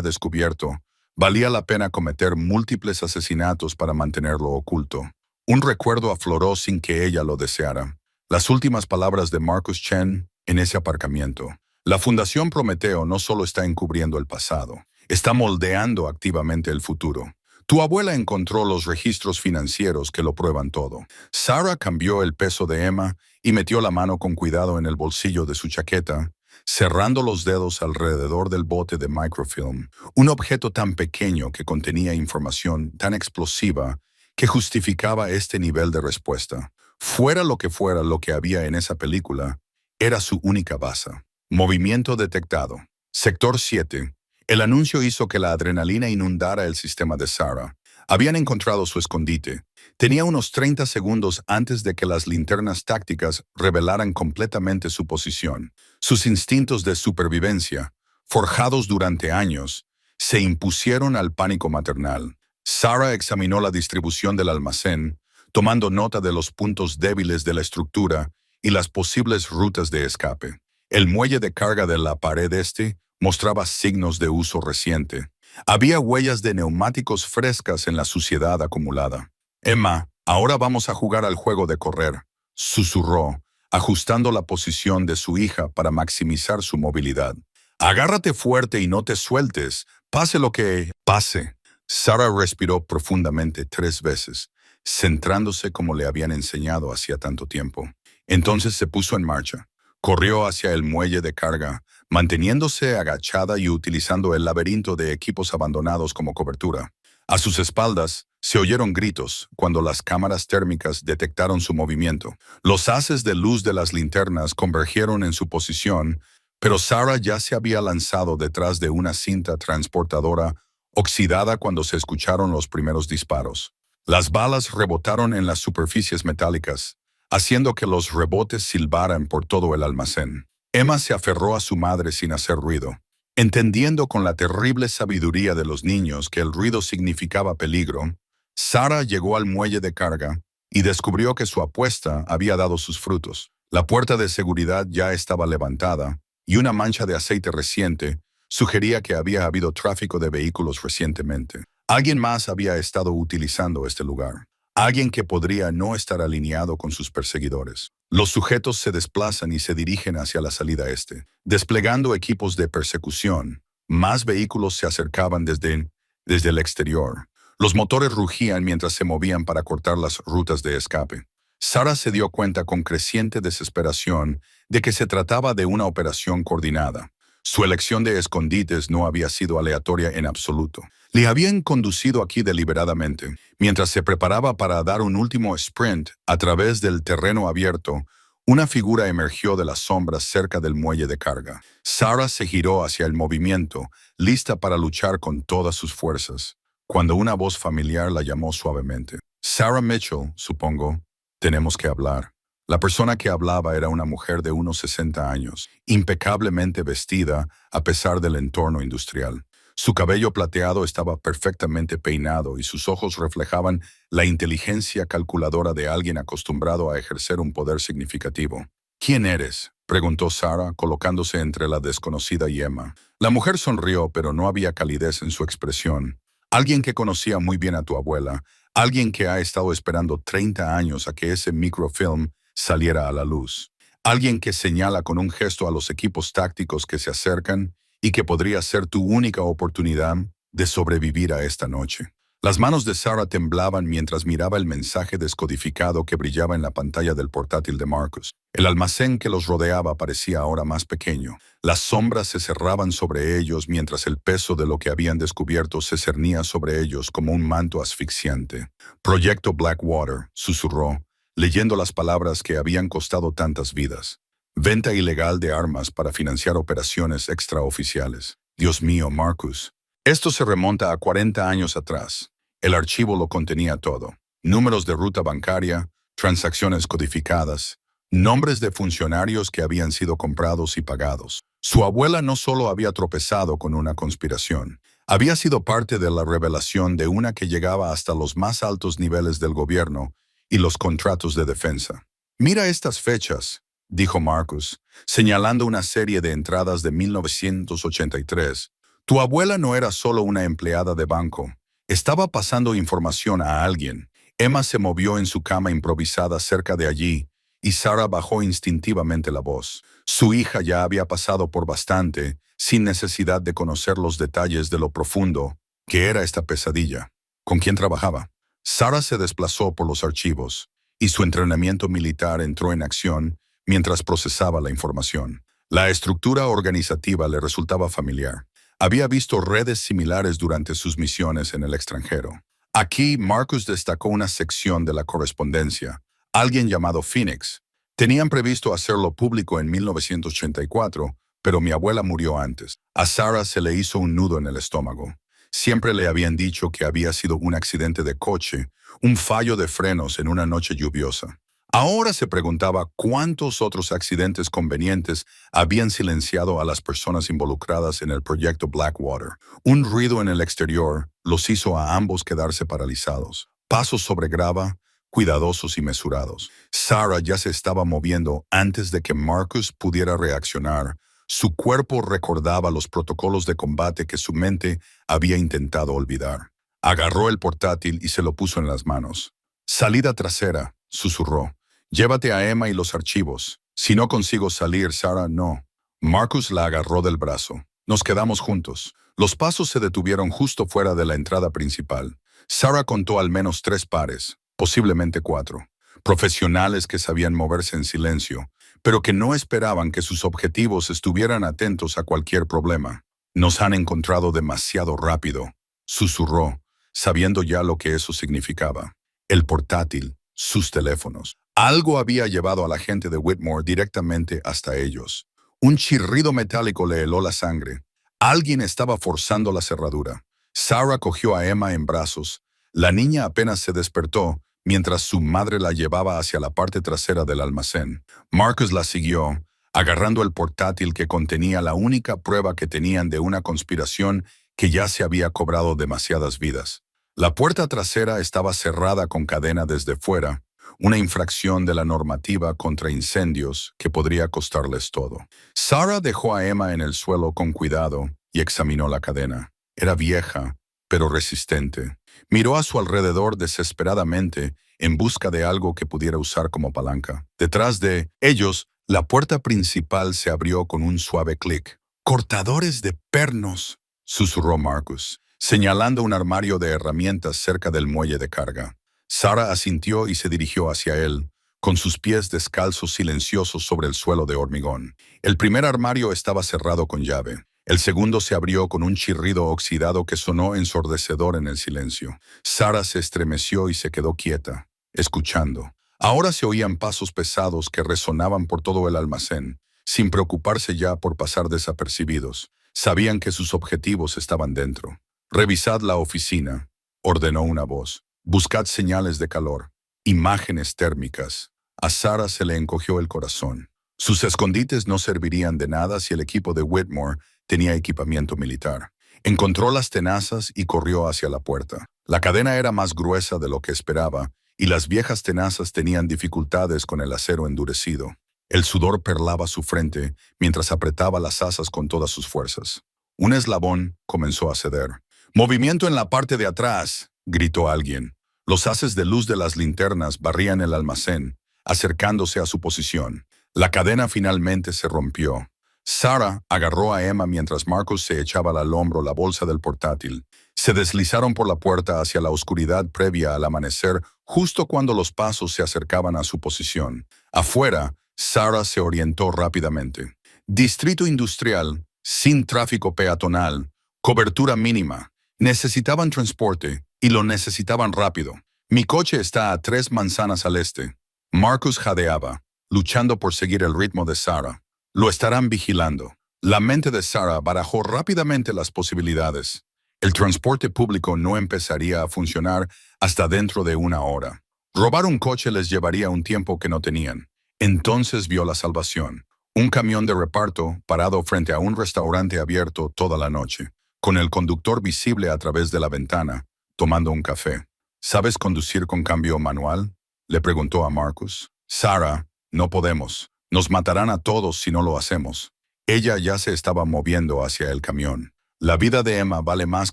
descubierto, valía la pena cometer múltiples asesinatos para mantenerlo oculto. Un recuerdo afloró sin que ella lo deseara. Las últimas palabras de Marcus Chen en ese aparcamiento. La Fundación Prometeo no solo está encubriendo el pasado, está moldeando activamente el futuro. Tu abuela encontró los registros financieros que lo prueban todo. Sarah cambió el peso de Emma y metió la mano con cuidado en el bolsillo de su chaqueta, cerrando los dedos alrededor del bote de microfilm, un objeto tan pequeño que contenía información tan explosiva que justificaba este nivel de respuesta. Fuera lo que había en esa película, era su única base. Movimiento detectado. Sector 7. El anuncio hizo que la adrenalina inundara el sistema de Sarah. Habían encontrado su escondite. Tenía unos 30 segundos antes de que las linternas tácticas revelaran completamente su posición. Sus instintos de supervivencia, forjados durante años, se impusieron al pánico maternal. Sarah examinó la distribución del almacén, tomando nota de los puntos débiles de la estructura y las posibles rutas de escape. El muelle de carga de la pared este mostraba signos de uso reciente. Había huellas de neumáticos frescas en la suciedad acumulada. Emma, ahora vamos a jugar al juego de correr, susurró, ajustando la posición de su hija para maximizar su movilidad. Agárrate fuerte y no te sueltes, pase lo que pase. Sarah respiró profundamente 3 veces, centrándose como le habían enseñado hacía tanto tiempo. Entonces se puso en marcha. Corrió hacia el muelle de carga, manteniéndose agachada y utilizando el laberinto de equipos abandonados como cobertura. A sus espaldas se oyeron gritos cuando las cámaras térmicas detectaron su movimiento. Los haces de luz de las linternas convergieron en su posición, pero Sarah ya se había lanzado detrás de una cinta transportadora oxidada cuando se escucharon los primeros disparos. Las balas rebotaron en las superficies metálicas, haciendo que los rebotes silbaran por todo el almacén. Emma se aferró a su madre sin hacer ruido, entendiendo con la terrible sabiduría de los niños que el ruido significaba peligro. Sarah llegó al muelle de carga y descubrió que su apuesta había dado sus frutos. La puerta de seguridad ya estaba levantada y una mancha de aceite reciente sugería que había habido tráfico de vehículos recientemente. Alguien más había estado utilizando este lugar. Alguien que podría no estar alineado con sus perseguidores. Los sujetos se desplazan y se dirigen hacia la salida este, desplegando equipos de persecución. Más vehículos se acercaban desde el exterior. Los motores rugían mientras se movían para cortar las rutas de escape. Sarah se dio cuenta con creciente desesperación de que se trataba de una operación coordinada. Su elección de escondites no había sido aleatoria en absoluto. Le habían conducido aquí deliberadamente. Mientras se preparaba para dar un último sprint a través del terreno abierto, una figura emergió de las sombras cerca del muelle de carga. Sarah se giró hacia el movimiento, lista para luchar con todas sus fuerzas, cuando una voz familiar la llamó suavemente. Sarah Mitchell, supongo. Tenemos que hablar. La persona que hablaba era una mujer de unos 60 años, impecablemente vestida a pesar del entorno industrial. Su cabello plateado estaba perfectamente peinado y sus ojos reflejaban la inteligencia calculadora de alguien acostumbrado a ejercer un poder significativo. ¿Quién eres?, preguntó Sarah, colocándose entre la desconocida y Emma. La mujer sonrió, pero no había calidez en su expresión. Alguien que conocía muy bien a tu abuela, alguien que ha estado esperando 30 años a que ese microfilm saliera a la luz. Alguien que señala con un gesto a los equipos tácticos que se acercan y que podría ser tu única oportunidad de sobrevivir a esta noche. Las manos de Sarah temblaban mientras miraba el mensaje descodificado que brillaba en la pantalla del portátil de Marcus. El almacén que los rodeaba parecía ahora más pequeño. Las sombras se cerraban sobre ellos mientras el peso de lo que habían descubierto se cernía sobre ellos como un manto asfixiante. Proyecto Blackwater, susurró, leyendo las palabras que habían costado tantas vidas. Venta ilegal de armas para financiar operaciones extraoficiales. Dios mío, Marcus. Esto se remonta a 40 años atrás. El archivo lo contenía todo. Números de ruta bancaria, transacciones codificadas, nombres de funcionarios que habían sido comprados y pagados. Su abuela no solo había tropezado con una conspiración, había sido parte de la revelación de una que llegaba hasta los más altos niveles del gobierno y los contratos de defensa. Mira estas fechas, dijo Marcus, señalando una serie de entradas de 1983. Tu abuela no era solo una empleada de banco. Estaba pasando información a alguien. Emma se movió en su cama improvisada cerca de allí, y Sarah bajó instintivamente la voz. Su hija ya había pasado por bastante, sin necesidad de conocer los detalles de lo profundo que era esta pesadilla. ¿Con quién trabajaba? Sarah se desplazó por los archivos, y su entrenamiento militar entró en acción mientras procesaba la información. La estructura organizativa le resultaba familiar. Había visto redes similares durante sus misiones en el extranjero. Aquí, Marcus destacó una sección de la correspondencia. Alguien llamado Phoenix. Tenían previsto hacerlo público en 1984, pero mi abuela murió antes. A Sarah se le hizo un nudo en el estómago. Siempre le habían dicho que había sido un accidente de coche, un fallo de frenos en una noche lluviosa. Ahora se preguntaba cuántos otros accidentes convenientes habían silenciado a las personas involucradas en el proyecto Blackwater. Un ruido en el exterior los hizo a ambos quedarse paralizados. Pasos sobre grava, cuidadosos y mesurados. Sarah ya se estaba moviendo antes de que Marcus pudiera reaccionar. Su cuerpo recordaba los protocolos de combate que su mente había intentado olvidar. Agarró el portátil y se lo puso en las manos. Salida trasera, susurró. Llévate a Emma y los archivos. Si no consigo salir, Sarah, no. Marcus la agarró del brazo. Nos quedamos juntos. Los pasos se detuvieron justo fuera de la entrada principal. Sarah contó al menos 3 pares, posiblemente 4. Profesionales que sabían moverse en silencio, pero que no esperaban que sus objetivos estuvieran atentos a cualquier problema. Nos han encontrado demasiado rápido, susurró, sabiendo ya lo que eso significaba. El portátil, sus teléfonos. Algo había llevado a la gente de Whitmore directamente hasta ellos. Un chirrido metálico le heló la sangre. Alguien estaba forzando la cerradura. Sarah cogió a Emma en brazos. La niña apenas se despertó, mientras su madre la llevaba hacia la parte trasera del almacén. Marcus la siguió, agarrando el portátil que contenía la única prueba que tenían de una conspiración que ya se había cobrado demasiadas vidas. La puerta trasera estaba cerrada con cadena desde fuera, una infracción de la normativa contra incendios que podría costarles todo. Sarah dejó a Emma en el suelo con cuidado y examinó la cadena. Era vieja, pero resistente. Miró a su alrededor desesperadamente en busca de algo que pudiera usar como palanca. Detrás de ellos, la puerta principal se abrió con un suave clic. «¡Cortadores de pernos!», susurró Marcus, señalando un armario de herramientas cerca del muelle de carga. Sarah asintió y se dirigió hacia él, con sus pies descalzos silenciosos sobre el suelo de hormigón. El primer armario estaba cerrado con llave. El segundo se abrió con un chirrido oxidado que sonó ensordecedor en el silencio. Sarah se estremeció y se quedó quieta, escuchando. Ahora se oían pasos pesados que resonaban por todo el almacén, sin preocuparse ya por pasar desapercibidos. Sabían que sus objetivos estaban dentro. «Revisad la oficina», ordenó una voz. «Buscad señales de calor, imágenes térmicas». A Sarah se le encogió el corazón. Sus escondites no servirían de nada si el equipo de Whitmore tenía equipamiento militar. Encontró las tenazas y corrió hacia la puerta. La cadena era más gruesa de lo que esperaba, y las viejas tenazas tenían dificultades con el acero endurecido. El sudor perlaba su frente mientras apretaba las asas con todas sus fuerzas. Un eslabón comenzó a ceder. «¡Movimiento en la parte de atrás!», gritó alguien. Los haces de luz de las linternas barrían el almacén, acercándose a su posición. La cadena finalmente se rompió. Sarah agarró a Emma mientras Marcus se echaba al hombro la bolsa del portátil. Se deslizaron por la puerta hacia la oscuridad previa al amanecer justo cuando los pasos se acercaban a su posición. Afuera, Sarah se orientó rápidamente. Distrito industrial, sin tráfico peatonal, cobertura mínima. Necesitaban transporte y lo necesitaban rápido. «Mi coche está a 3 manzanas al este». Marcus jadeaba, luchando por seguir el ritmo de Sarah. Lo estarán vigilando. La mente de Sarah barajó rápidamente las posibilidades. El transporte público no empezaría a funcionar hasta dentro de 1 hora. Robar un coche les llevaría un tiempo que no tenían. Entonces vio la salvación. Un camión de reparto parado frente a un restaurante abierto toda la noche, con el conductor visible a través de la ventana, tomando un café. «¿Sabes conducir con cambio manual?», le preguntó a Marcus. «Sarah, no podemos. Nos matarán a todos si no lo hacemos». Ella ya se estaba moviendo hacia el camión. La vida de Emma vale más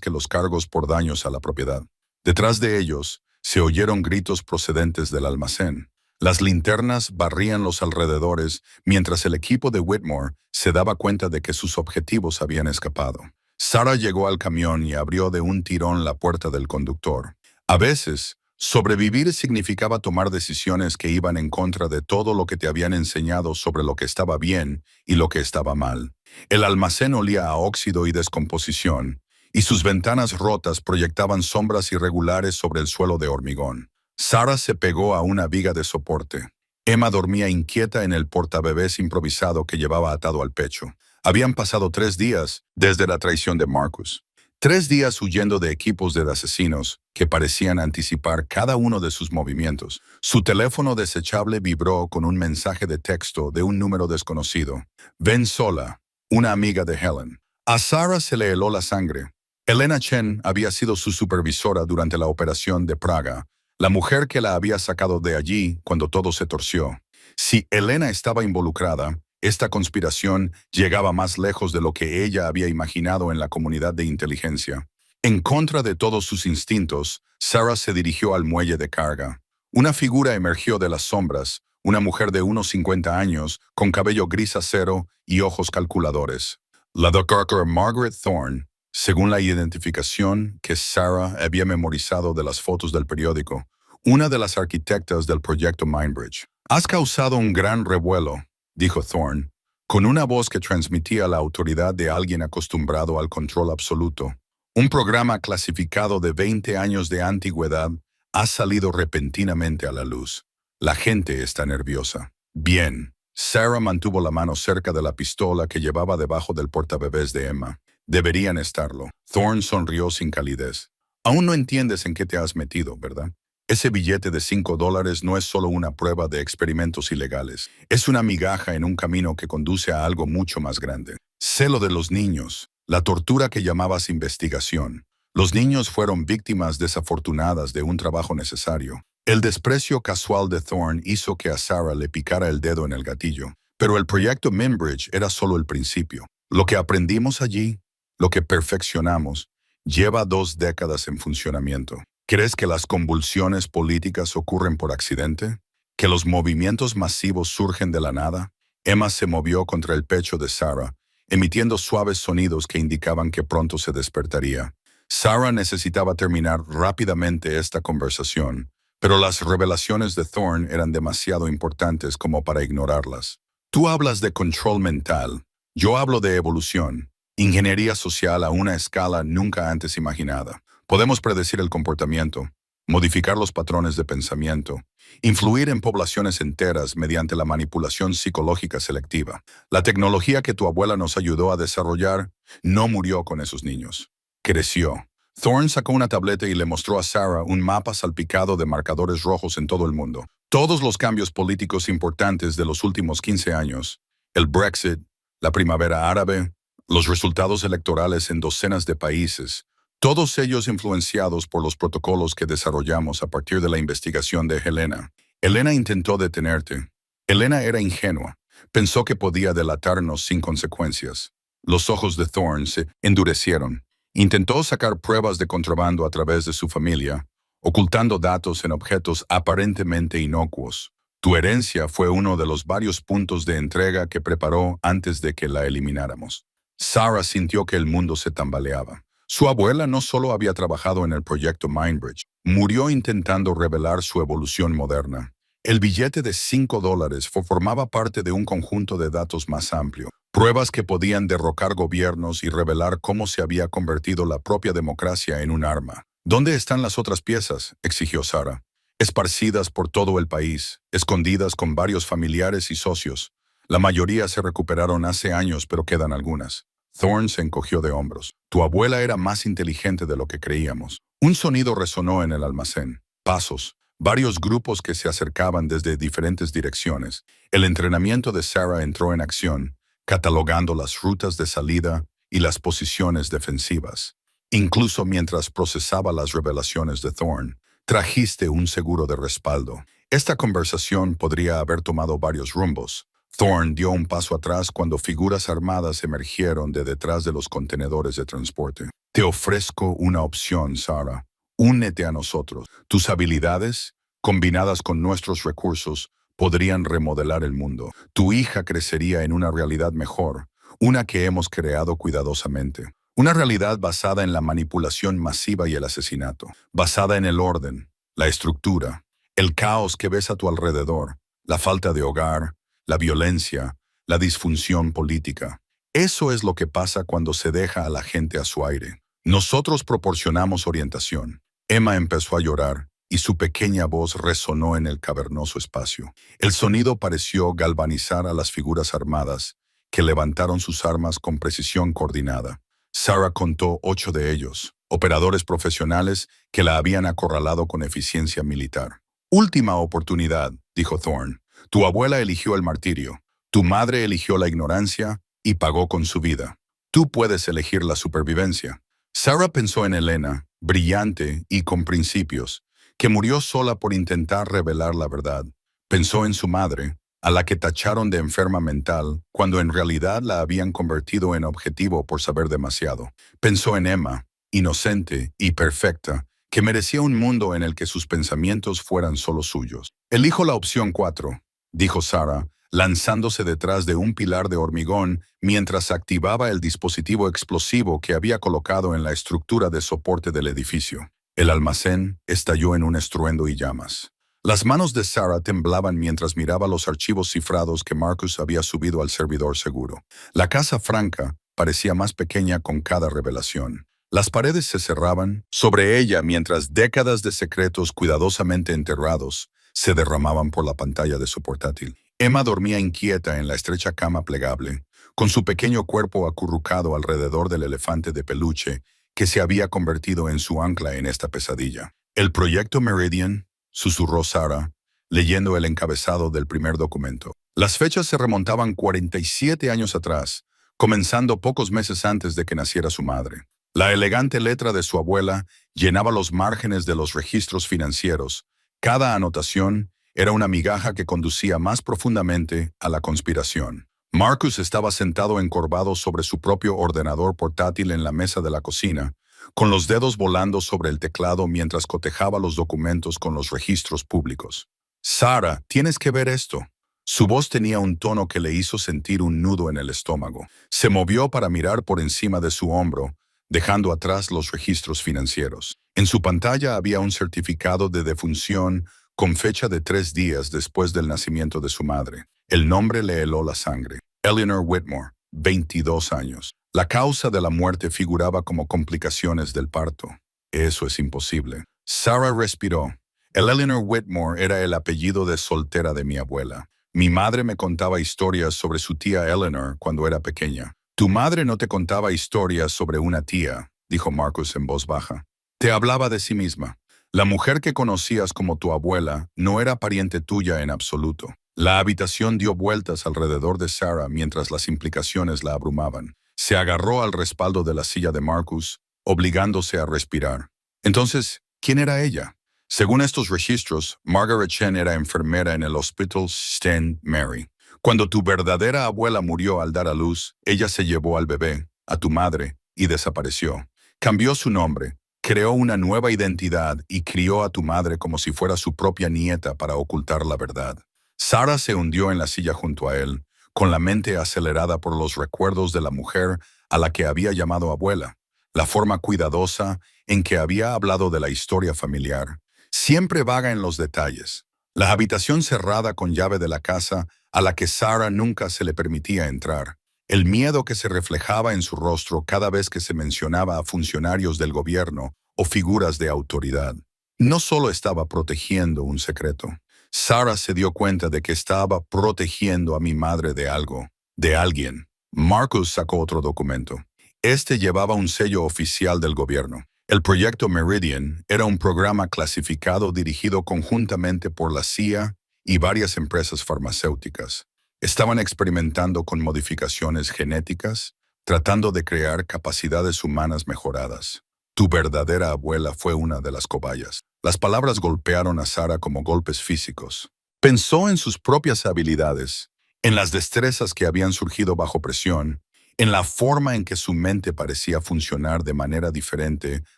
que los cargos por daños a la propiedad. Detrás de ellos, se oyeron gritos procedentes del almacén. Las linternas barrían los alrededores mientras el equipo de Whitmore se daba cuenta de que sus objetivos habían escapado. Sarah llegó al camión y abrió de un tirón la puerta del conductor. A veces, sobrevivir significaba tomar decisiones que iban en contra de todo lo que te habían enseñado sobre lo que estaba bien y lo que estaba mal. El almacén olía a óxido y descomposición, y sus ventanas rotas proyectaban sombras irregulares sobre el suelo de hormigón. Sarah se pegó a una viga de soporte. Emma dormía inquieta en el portabebés improvisado que llevaba atado al pecho. Habían pasado 3 días desde la traición de Marcus. 3 días huyendo de equipos de asesinos que parecían anticipar cada uno de sus movimientos. Su teléfono desechable vibró con un mensaje de texto de un número desconocido. «Ven sola», una amiga de Helen. A Sarah se le heló la sangre. Elena Chen había sido su supervisora durante la operación de Praga, la mujer que la había sacado de allí cuando todo se torció. Si Elena estaba involucrada, esta conspiración llegaba más lejos de lo que ella había imaginado en la comunidad de inteligencia. En contra de todos sus instintos, Sarah se dirigió al muelle de carga. Una figura emergió de las sombras, una mujer de unos 50 años, con cabello gris acero y ojos calculadores. La Dr. Margaret Thorne, según la identificación que Sarah había memorizado de las fotos del periódico, una de las arquitectas del proyecto Mindbridge. «Has causado un gran revuelo», dijo Thorne, con una voz que transmitía la autoridad de alguien acostumbrado al control absoluto. «Un programa clasificado de 20 años de antigüedad ha salido repentinamente a la luz. La gente está nerviosa». «Bien». Sarah mantuvo la mano cerca de la pistola que llevaba debajo del portabebés de Emma. «Deberían estarlo». Thorne sonrió sin calidez. «Aún no entiendes en qué te has metido, ¿verdad? Ese billete de $5 no es solo una prueba de experimentos ilegales. Es una migaja en un camino que conduce a algo mucho más grande. Sé lo de los niños, la tortura que llamabas investigación. Los niños fueron víctimas desafortunadas de un trabajo necesario». El desprecio casual de Thorne hizo que a Sarah le picara el dedo en el gatillo. Pero el proyecto Mindbridge era solo el principio. Lo que aprendimos allí, lo que perfeccionamos, lleva 2 décadas en funcionamiento. ¿Crees que las convulsiones políticas ocurren por accidente? ¿Que los movimientos masivos surgen de la nada? Emma se movió contra el pecho de Sarah, emitiendo suaves sonidos que indicaban que pronto se despertaría. Sarah necesitaba terminar rápidamente esta conversación, pero las revelaciones de Thorne eran demasiado importantes como para ignorarlas. «Tú hablas de control mental. Yo hablo de evolución, ingeniería social a una escala nunca antes imaginada. Podemos predecir el comportamiento, modificar los patrones de pensamiento, influir en poblaciones enteras mediante la manipulación psicológica selectiva. La tecnología que tu abuela nos ayudó a desarrollar no murió con esos niños. Creció». Thorne sacó una tableta y le mostró a Sarah un mapa salpicado de marcadores rojos en todo el mundo. Todos los cambios políticos importantes de los últimos 15 años, el Brexit, la primavera árabe, Los resultados electorales en docenas de países, todos ellos influenciados por los protocolos que desarrollamos a partir de la investigación de Helena. Helena intentó detenerte. Helena era ingenua. Pensó que podía delatarnos sin consecuencias. Los ojos de Thorne se endurecieron. Intentó sacar pruebas de contrabando a través de su familia, ocultando datos en objetos aparentemente inocuos. Tu herencia fue uno de los varios puntos de entrega que preparó antes de que la elimináramos. Sarah sintió que el mundo se tambaleaba. Su abuela no solo había trabajado en el proyecto Mindbridge, murió intentando revelar su evolución moderna. El billete de $5 formaba parte de un conjunto de datos más amplio, pruebas que podían derrocar gobiernos y revelar cómo se había convertido la propia democracia en un arma. ¿Dónde están las otras piezas?, exigió Sarah. Esparcidas por todo el país, escondidas con varios familiares y socios. La mayoría se recuperaron hace años, pero quedan algunas. Thorne se encogió de hombros. Tu abuela era más inteligente de lo que creíamos. Un sonido resonó en el almacén. Pasos. Varios grupos que se acercaban desde diferentes direcciones. El entrenamiento de Sarah entró en acción, catalogando las rutas de salida y las posiciones defensivas. Incluso mientras procesaba las revelaciones de Thorne, trajiste un seguro de respaldo. Esta conversación podría haber tomado varios rumbos. Thorne dio un paso atrás cuando figuras armadas emergieron de detrás de los contenedores de transporte. Te ofrezco una opción, Sarah. Únete a nosotros. Tus habilidades, combinadas con nuestros recursos, podrían remodelar el mundo. Tu hija crecería en una realidad mejor, una que hemos creado cuidadosamente. Una realidad basada en la manipulación masiva y el asesinato, basada en el orden, la estructura, el caos que ves a tu alrededor, la falta de hogar, la violencia, la disfunción política. Eso es lo que pasa cuando se deja a la gente a su aire. Nosotros proporcionamos orientación. Emma empezó a llorar y su pequeña voz resonó en el cavernoso espacio. El sonido pareció galvanizar a las figuras armadas, que levantaron sus armas con precisión coordinada. Sarah contó 8 de ellos, operadores profesionales que la habían acorralado con eficiencia militar. Última oportunidad, dijo Thorne. Tu abuela eligió el martirio, tu madre eligió la ignorancia y pagó con su vida. Tú puedes elegir la supervivencia. Sarah pensó en Helena, brillante y con principios, que murió sola por intentar revelar la verdad. Pensó en su madre, a la que tacharon de enferma mental, cuando en realidad la habían convertido en objetivo por saber demasiado. Pensó en Emma, inocente y perfecta, que merecía un mundo en el que sus pensamientos fueran solo suyos. Elijo la opción 4, dijo Sarah, lanzándose detrás de un pilar de hormigón mientras activaba el dispositivo explosivo que había colocado en la estructura de soporte del edificio. El almacén estalló en un estruendo y llamas. Las manos de Sarah temblaban mientras miraba los archivos cifrados que Marcus había subido al servidor seguro. La Casa Franca parecía más pequeña con cada revelación. Las paredes se cerraban sobre ella mientras décadas de secretos cuidadosamente enterrados se derramaban por la pantalla de su portátil. Emma dormía inquieta en la estrecha cama plegable, con su pequeño cuerpo acurrucado alrededor del elefante de peluche que se había convertido en su ancla en esta pesadilla. El proyecto Meridian, susurró Sarah, leyendo el encabezado del primer documento. Las fechas se remontaban 47 años atrás, comenzando pocos meses antes de que naciera su madre. La elegante letra de su abuela llenaba los márgenes de los registros financieros. Cada anotación era una migaja que conducía más profundamente a la conspiración. Marcus estaba sentado encorvado sobre su propio ordenador portátil en la mesa de la cocina, con los dedos volando sobre el teclado mientras cotejaba los documentos con los registros públicos. Sarah, tienes que ver esto. Su voz tenía un tono que le hizo sentir un nudo en el estómago. Se movió para mirar por encima de su hombro, dejando atrás los registros financieros. En su pantalla había un certificado de defunción con fecha de 3 días después del nacimiento de su madre. El nombre le heló la sangre. Eleanor Whitmore, 22 años. La causa de la muerte figuraba como complicaciones del parto. Eso es imposible. Sarah respiró. El Eleanor Whitmore era el apellido de soltera de mi abuela. Mi madre me contaba historias sobre su tía Eleanor cuando era pequeña. Tu madre no te contaba historias sobre una tía, dijo Marcus en voz baja. Te hablaba de sí misma. La mujer que conocías como tu abuela no era pariente tuya en absoluto. La habitación dio vueltas alrededor de Sarah mientras las implicaciones la abrumaban. Se agarró al respaldo de la silla de Marcus, obligándose a respirar. Entonces, ¿quién era ella? Según estos registros, Margaret Chen era enfermera en el Hospital St. Mary. Cuando tu verdadera abuela murió al dar a luz, ella se llevó al bebé, a tu madre, y desapareció. Cambió su nombre, creó una nueva identidad y crió a tu madre como si fuera su propia nieta para ocultar la verdad. Sarah se hundió en la silla junto a él, con la mente acelerada por los recuerdos de la mujer a la que había llamado abuela, la forma cuidadosa en que había hablado de la historia familiar, siempre vaga en los detalles. La habitación cerrada con llave de la casa a la que Sarah nunca se le permitía entrar. El miedo que se reflejaba en su rostro cada vez que se mencionaba a funcionarios del gobierno o figuras de autoridad. No solo estaba protegiendo un secreto. Sarah se dio cuenta de que estaba protegiendo a mi madre de algo, de alguien. Marcus sacó otro documento. Este llevaba un sello oficial del gobierno. El proyecto Meridian era un programa clasificado dirigido conjuntamente por la CIA y varias empresas farmacéuticas. Estaban experimentando con modificaciones genéticas, tratando de crear capacidades humanas mejoradas. Tu verdadera abuela fue una de las cobayas. Las palabras golpearon a Sarah como golpes físicos. Pensó en sus propias habilidades, en las destrezas que habían surgido bajo presión, en la forma en que su mente parecía funcionar de manera diferente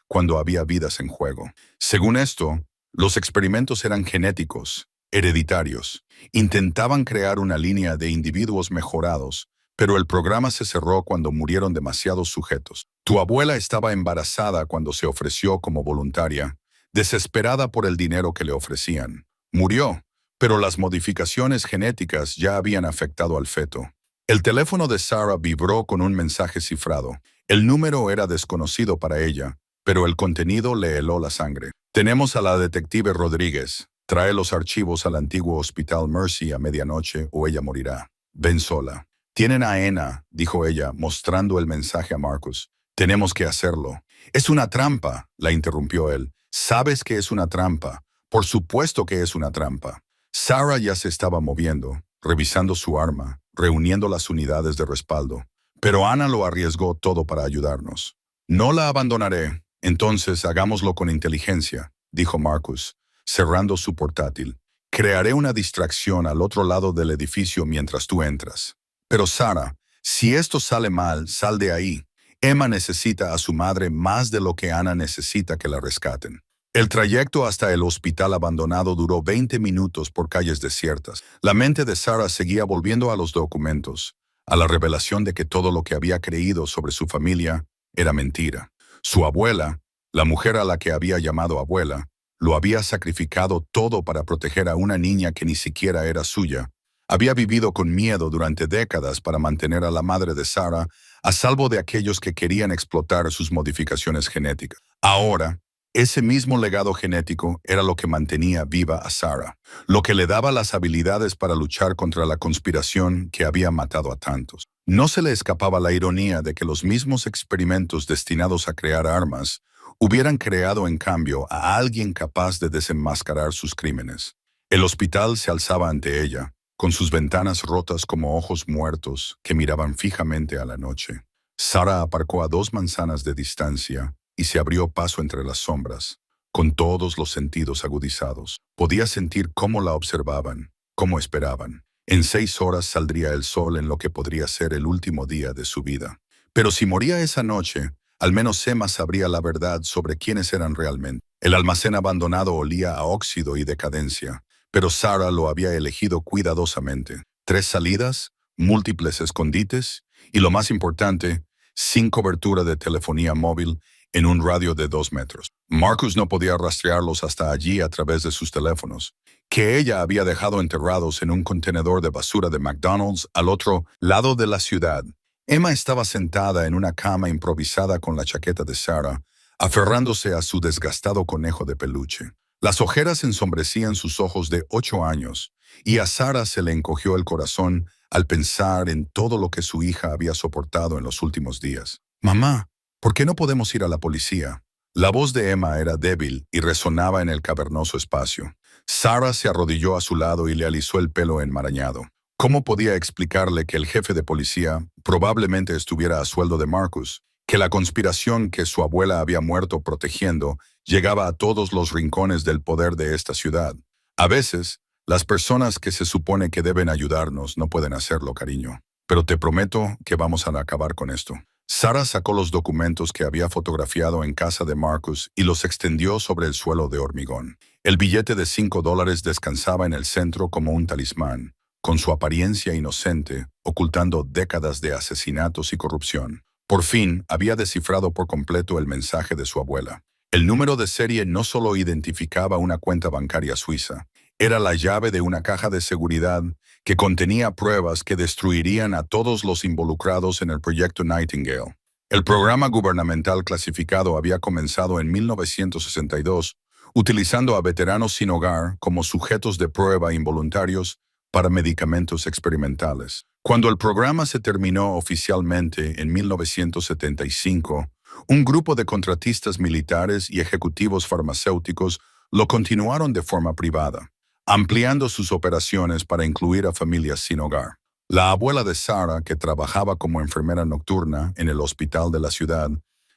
cuando había vidas en juego. Según esto, los experimentos eran genéticos, hereditarios. Intentaban crear una línea de individuos mejorados, pero el programa se cerró cuando murieron demasiados sujetos. Tu abuela estaba embarazada cuando se ofreció como voluntaria, desesperada por el dinero que le ofrecían. Murió, pero las modificaciones genéticas ya habían afectado al feto. El teléfono de Sarah vibró con un mensaje cifrado. El número era desconocido para ella, pero el contenido le heló la sangre. Tenemos a la detective Rodríguez. Trae los archivos al antiguo Hospital Mercy a medianoche o ella morirá. Ven sola. Tienen a Ena, dijo ella, mostrando el mensaje a Marcus. Tenemos que hacerlo. Es una trampa, la interrumpió él. Sabes que es una trampa. Por supuesto que es una trampa. Sarah ya se estaba moviendo, revisando su arma, reuniendo las unidades de respaldo. Pero Ana lo arriesgó todo para ayudarnos. No la abandonaré. Entonces hagámoslo con inteligencia, dijo Marcus, cerrando su portátil. Crearé una distracción al otro lado del edificio mientras tú entras. Pero Sarah, si esto sale mal, sal de ahí. Emma necesita a su madre más de lo que Ana necesita que la rescaten. El trayecto hasta el hospital abandonado duró 20 minutos por calles desiertas. La mente de Sarah seguía volviendo a los documentos, a la revelación de que todo lo que había creído sobre su familia era mentira. Su abuela, la mujer a la que había llamado abuela, lo había sacrificado todo para proteger a una niña que ni siquiera era suya. Había vivido con miedo durante décadas para mantener a la madre de Sarah a salvo de aquellos que querían explotar sus modificaciones genéticas. Ahora, ese mismo legado genético era lo que mantenía viva a Sarah, lo que le daba las habilidades para luchar contra la conspiración que había matado a tantos. No se le escapaba la ironía de que los mismos experimentos destinados a crear armas hubieran creado en cambio a alguien capaz de desenmascarar sus crímenes. El hospital se alzaba ante ella, con sus ventanas rotas como ojos muertos que miraban fijamente a la noche. Sarah aparcó a 2 manzanas de distancia y se abrió paso entre las sombras, con todos los sentidos agudizados. Podía sentir cómo la observaban, cómo esperaban. En 6 horas saldría el sol en lo que podría ser el último día de su vida. Pero si moría esa noche, al menos Emma sabría la verdad sobre quiénes eran realmente. El almacén abandonado olía a óxido y decadencia, pero Sarah lo había elegido cuidadosamente. 3 salidas, múltiples escondites y, lo más importante, sin cobertura de telefonía móvil en un radio de 2 metros. Marcus no podía rastrearlos hasta allí a través de sus teléfonos, que ella había dejado enterrados en un contenedor de basura de McDonald's al otro lado de la ciudad. Emma estaba sentada en una cama improvisada con la chaqueta de Sarah, aferrándose a su desgastado conejo de peluche. Las ojeras ensombrecían sus ojos de 8 años, y a Sarah se le encogió el corazón al pensar en todo lo que su hija había soportado en los últimos días. «Mamá, ¿por qué no podemos ir a la policía?», La voz de Emma era débil y resonaba en el cavernoso espacio. Sarah se arrodilló a su lado y le alisó el pelo enmarañado. ¿Cómo podía explicarle que el jefe de policía probablemente estuviera a sueldo de Marcus, que la conspiración que su abuela había muerto protegiendo llegaba a todos los rincones del poder de esta ciudad? A veces, las personas que se supone que deben ayudarnos no pueden hacerlo, cariño. Pero te prometo que vamos a acabar con esto. Sarah sacó los documentos que había fotografiado en casa de Marcus y los extendió sobre el suelo de hormigón. El billete de $5 descansaba en el centro como un talismán, con su apariencia inocente, ocultando décadas de asesinatos y corrupción. Por fin, había descifrado por completo el mensaje de su abuela. El número de serie no solo identificaba una cuenta bancaria suiza, era la llave de una caja de seguridad que contenía pruebas que destruirían a todos los involucrados en el proyecto Nightingale. El programa gubernamental clasificado había comenzado en 1962, utilizando a veteranos sin hogar como sujetos de prueba involuntarios para medicamentos experimentales. Cuando el programa se terminó oficialmente en 1975, un grupo de contratistas militares y ejecutivos farmacéuticos lo continuaron de forma privada, ampliando sus operaciones para incluir a familias sin hogar. La abuela de Sarah, que trabajaba como enfermera nocturna en el hospital de la ciudad,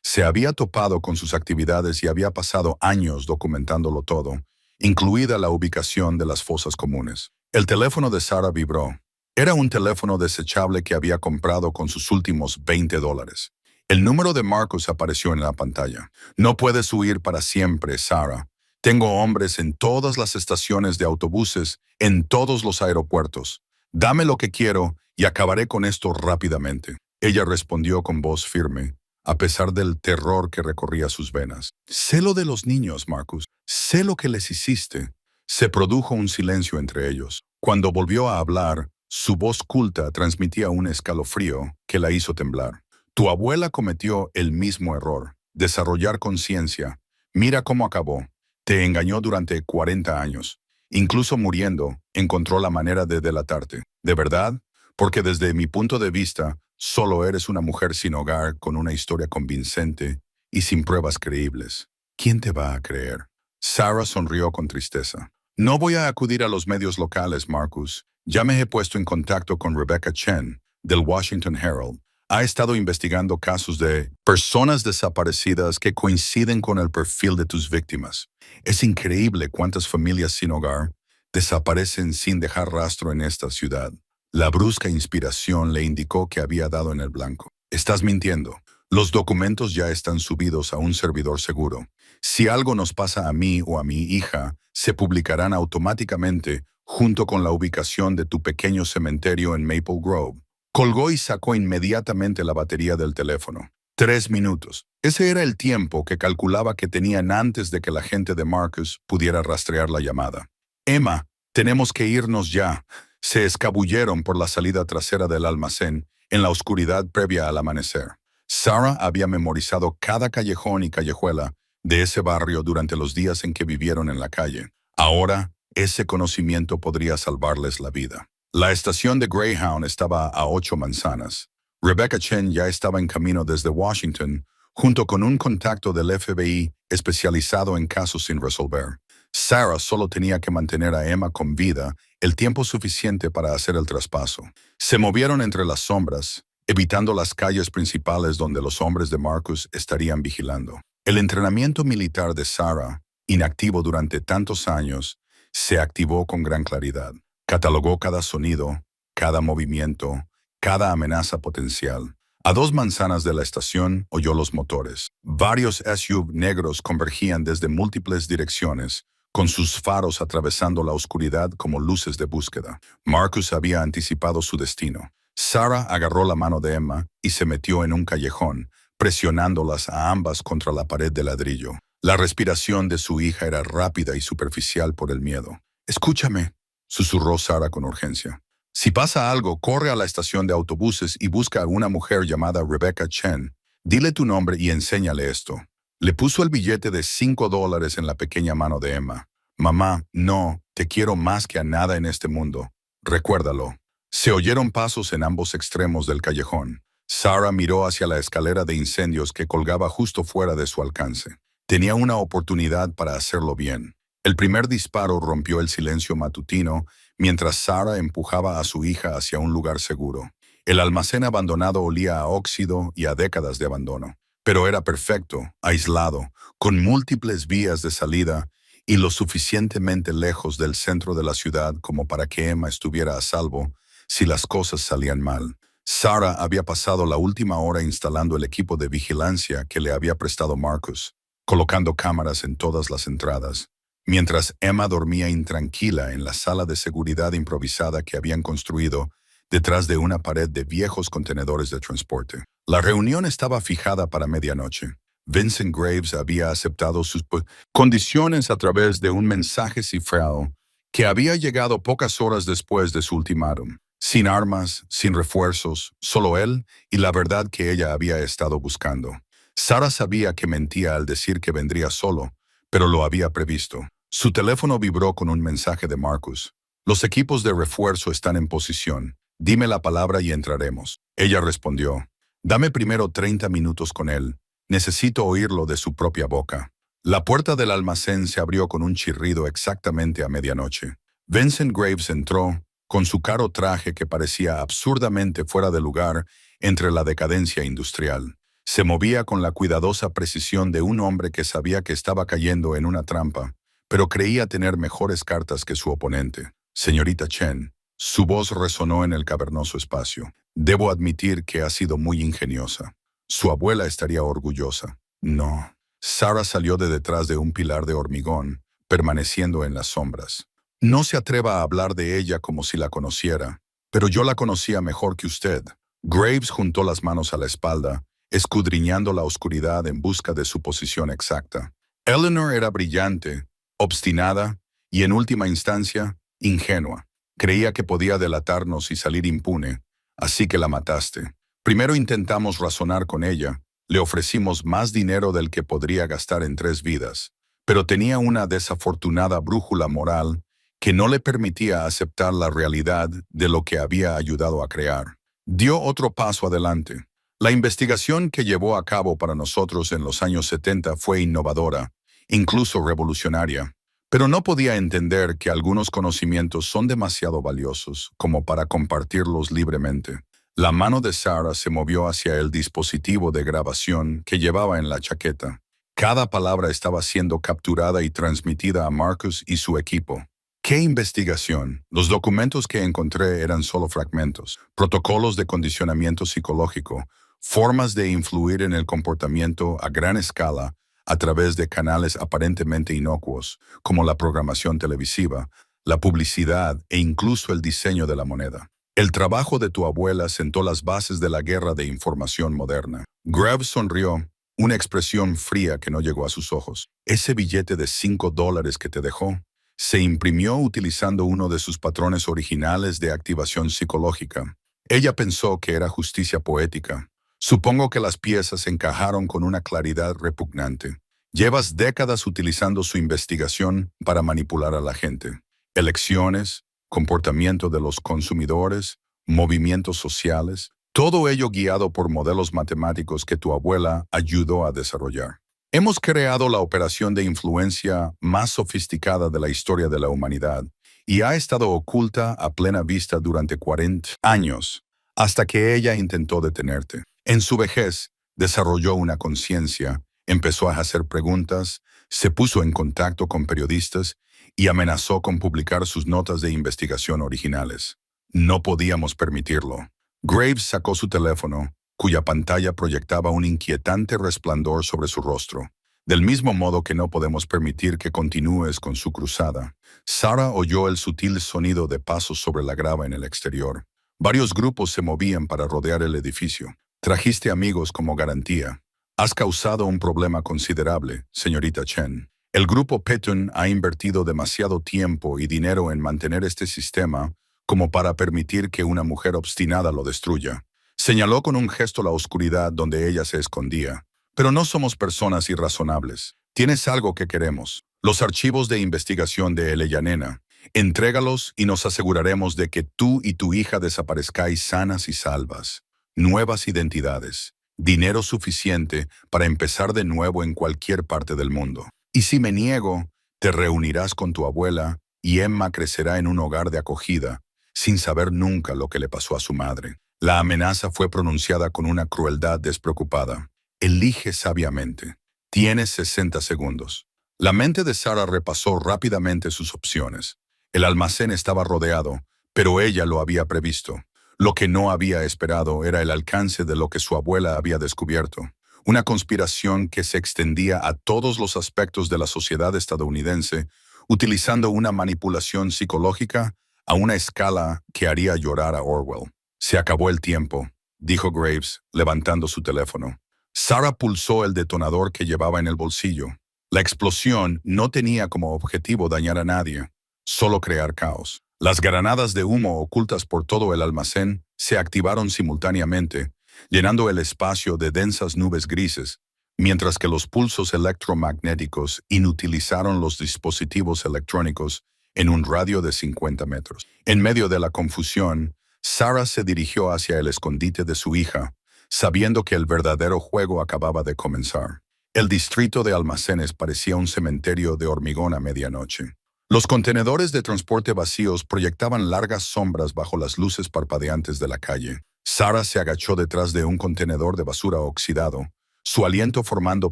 se había topado con sus actividades y había pasado años documentándolo todo, incluida la ubicación de las fosas comunes. El teléfono de Sarah vibró. Era un teléfono desechable que había comprado con sus últimos $20. El número de Marcus apareció en la pantalla. No puedes huir para siempre, Sarah. Tengo hombres en todas las estaciones de autobuses, en todos los aeropuertos. Dame lo que quiero y acabaré con esto rápidamente. Ella respondió con voz firme, a pesar del terror que recorría sus venas. Sé lo de los niños, Marcus. Sé lo que les hiciste. Se produjo un silencio entre ellos. Cuando volvió a hablar, su voz culta transmitía un escalofrío que la hizo temblar. Tu abuela cometió el mismo error, desarrollar conciencia. Mira cómo acabó. Te engañó durante 40 años. Incluso muriendo, encontró la manera de delatarte. ¿De verdad? Porque desde mi punto de vista, solo eres una mujer sin hogar con una historia convincente y sin pruebas creíbles. ¿Quién te va a creer? Sarah sonrió con tristeza. No voy a acudir a los medios locales, Marcus. Ya me he puesto en contacto con Rebecca Chen, del Washington Herald. Ha estado investigando casos de personas desaparecidas que coinciden con el perfil de tus víctimas. Es increíble cuántas familias sin hogar desaparecen sin dejar rastro en esta ciudad. La brusca inspiración le indicó que había dado en el blanco. Estás mintiendo. Los documentos ya están subidos a un servidor seguro. Si algo nos pasa a mí o a mi hija, se publicarán automáticamente junto con la ubicación de tu pequeño cementerio en Maple Grove. Colgó y sacó inmediatamente la batería del teléfono. 3 minutos. Ese era el tiempo que calculaba que tenían antes de que la gente de Marcus pudiera rastrear la llamada. Emma, tenemos que irnos ya. Se escabulleron por la salida trasera del almacén en la oscuridad previa al amanecer. Sarah había memorizado cada callejón y callejuela de ese barrio durante los días en que vivieron en la calle. Ahora, ese conocimiento podría salvarles la vida. La estación de Greyhound estaba a 8 manzanas. Rebecca Chen ya estaba en camino desde Washington, junto con un contacto del FBI especializado en casos sin resolver. Sarah solo tenía que mantener a Emma con vida el tiempo suficiente para hacer el traspaso. Se movieron entre las sombras, evitando las calles principales donde los hombres de Marcus estarían vigilando. El entrenamiento militar de Sarah, inactivo durante tantos años, se activó con gran claridad. Catalogó cada sonido, cada movimiento, cada amenaza potencial. A 2 manzanas de la estación oyó los motores. Varios SUV negros convergían desde múltiples direcciones, con sus faros atravesando la oscuridad como luces de búsqueda. Marcus había anticipado su destino. Sarah agarró la mano de Emma y se metió en un callejón, presionándolas a ambas contra la pared de ladrillo. La respiración de su hija era rápida y superficial por el miedo. «Escúchame», susurró Sarah con urgencia. «Si pasa algo, corre a la estación de autobuses y busca a una mujer llamada Rebecca Chen. Dile tu nombre y enséñale esto». Le puso el billete de $5 en la pequeña mano de Emma. «Mamá, no, te quiero más que a nada en este mundo. Recuérdalo». Se oyeron pasos en ambos extremos del callejón. Sarah miró hacia la escalera de incendios que colgaba justo fuera de su alcance. Tenía una oportunidad para hacerlo bien. El primer disparo rompió el silencio matutino mientras Sarah empujaba a su hija hacia un lugar seguro. El almacén abandonado olía a óxido y a décadas de abandono, pero era perfecto, aislado, con múltiples vías de salida y lo suficientemente lejos del centro de la ciudad como para que Emma estuviera a salvo si las cosas salían mal. Sarah había pasado la última hora instalando el equipo de vigilancia que le había prestado Marcus, colocando cámaras en todas las entradas, mientras Emma dormía intranquila en la sala de seguridad improvisada que habían construido detrás de una pared de viejos contenedores de transporte. La reunión estaba fijada para medianoche. Vincent Graves había aceptado sus condiciones a través de un mensaje cifrado que había llegado pocas horas después de su ultimátum. Sin armas, sin refuerzos, solo él y la verdad que ella había estado buscando. Sarah sabía que mentía al decir que vendría solo, pero lo había previsto. Su teléfono vibró con un mensaje de Marcus. Los equipos de refuerzo están en posición. Dime la palabra y entraremos. Ella respondió. Dame primero 30 minutos con él. Necesito oírlo de su propia boca. La puerta del almacén se abrió con un chirrido exactamente a medianoche. Vincent Graves entró, con su caro traje que parecía absurdamente fuera de lugar entre la decadencia industrial. Se movía con la cuidadosa precisión de un hombre que sabía que estaba cayendo en una trampa, pero creía tener mejores cartas que su oponente. Señorita Chen, su voz resonó en el cavernoso espacio. Debo admitir que ha sido muy ingeniosa. Su abuela estaría orgullosa. No. Sarah salió de detrás de un pilar de hormigón, permaneciendo en las sombras. No se atreva a hablar de ella como si la conociera, pero yo la conocía mejor que usted. Graves juntó las manos a la espalda, escudriñando la oscuridad en busca de su posición exacta. Eleanor era brillante, obstinada y, en última instancia, ingenua. Creía que podía delatarnos y salir impune, así que la mataste. Primero intentamos razonar con ella, le ofrecimos más dinero del que podría gastar en 3 vidas, pero tenía una desafortunada brújula moral que no le permitía aceptar la realidad de lo que había ayudado a crear. Dio otro paso adelante. La investigación que llevó a cabo para nosotros en los años 70 fue innovadora, incluso revolucionaria, pero no podía entender que algunos conocimientos son demasiado valiosos como para compartirlos libremente. La mano de Sarah se movió hacia el dispositivo de grabación que llevaba en la chaqueta. Cada palabra estaba siendo capturada y transmitida a Marcus y su equipo. ¿Qué investigación? Los documentos que encontré eran solo fragmentos, protocolos de condicionamiento psicológico, formas de influir en el comportamiento a gran escala a través de canales aparentemente inocuos, como la programación televisiva, la publicidad e incluso el diseño de la moneda. El trabajo de tu abuela sentó las bases de la guerra de información moderna. Graves sonrió, una expresión fría que no llegó a sus ojos. Ese billete de $5 que te dejó se imprimió utilizando uno de sus patrones originales de activación psicológica. Ella pensó que era justicia poética. Supongo que las piezas encajaron con una claridad repugnante. Llevas décadas utilizando su investigación para manipular a la gente. Elecciones, comportamiento de los consumidores, movimientos sociales, todo ello guiado por modelos matemáticos que tu abuela ayudó a desarrollar. Hemos creado la operación de influencia más sofisticada de la historia de la humanidad y ha estado oculta a plena vista durante 40 años, hasta que ella intentó detenerte. En su vejez, desarrolló una conciencia, empezó a hacer preguntas, se puso en contacto con periodistas y amenazó con publicar sus notas de investigación originales. No podíamos permitirlo. Graves sacó su teléfono, cuya pantalla proyectaba un inquietante resplandor sobre su rostro. Del mismo modo que no podemos permitir que continúes con su cruzada. Sarah oyó el sutil sonido de pasos sobre la grava en el exterior. Varios grupos se movían para rodear el edificio. Trajiste amigos como garantía. Has causado un problema considerable, señorita Chen. El grupo Petun ha invertido demasiado tiempo y dinero en mantener este sistema como para permitir que una mujer obstinada lo destruya. Señaló con un gesto la oscuridad donde ella se escondía. Pero no somos personas irrazonables. Tienes algo que queremos. Los archivos de investigación de Eleyanena. Entrégalos y nos aseguraremos de que tú y tu hija desaparezcáis sanas y salvas. Nuevas identidades. dinero suficiente para empezar de nuevo en cualquier parte del mundo. Y si me niego, te reunirás con tu abuela y Emma crecerá en un hogar de acogida, sin saber nunca lo que le pasó a su madre. La amenaza fue pronunciada con una crueldad despreocupada. Elige sabiamente. Tienes 60 segundos. La mente de Sarah repasó rápidamente sus opciones. El almacén estaba rodeado, pero ella lo había previsto. Lo que no había esperado era el alcance de lo que su abuela había descubierto. Una conspiración que se extendía a todos los aspectos de la sociedad estadounidense, utilizando una manipulación psicológica a una escala que haría llorar a Orwell. Se acabó el tiempo, dijo Graves, levantando su teléfono. Sarah pulsó el detonador que llevaba en el bolsillo. La explosión no tenía como objetivo dañar a nadie, solo crear caos. Las granadas de humo ocultas por todo el almacén se activaron simultáneamente, llenando el espacio de densas nubes grises, mientras que los pulsos electromagnéticos inutilizaron los dispositivos electrónicos en un radio de 50 metros. En medio de la confusión, Sarah se dirigió hacia el escondite de su hija, sabiendo que el verdadero juego acababa de comenzar. El distrito de almacenes parecía un cementerio de hormigón a medianoche. Los contenedores de transporte vacíos proyectaban largas sombras bajo las luces parpadeantes de la calle. Sarah se agachó detrás de un contenedor de basura oxidado, su aliento formando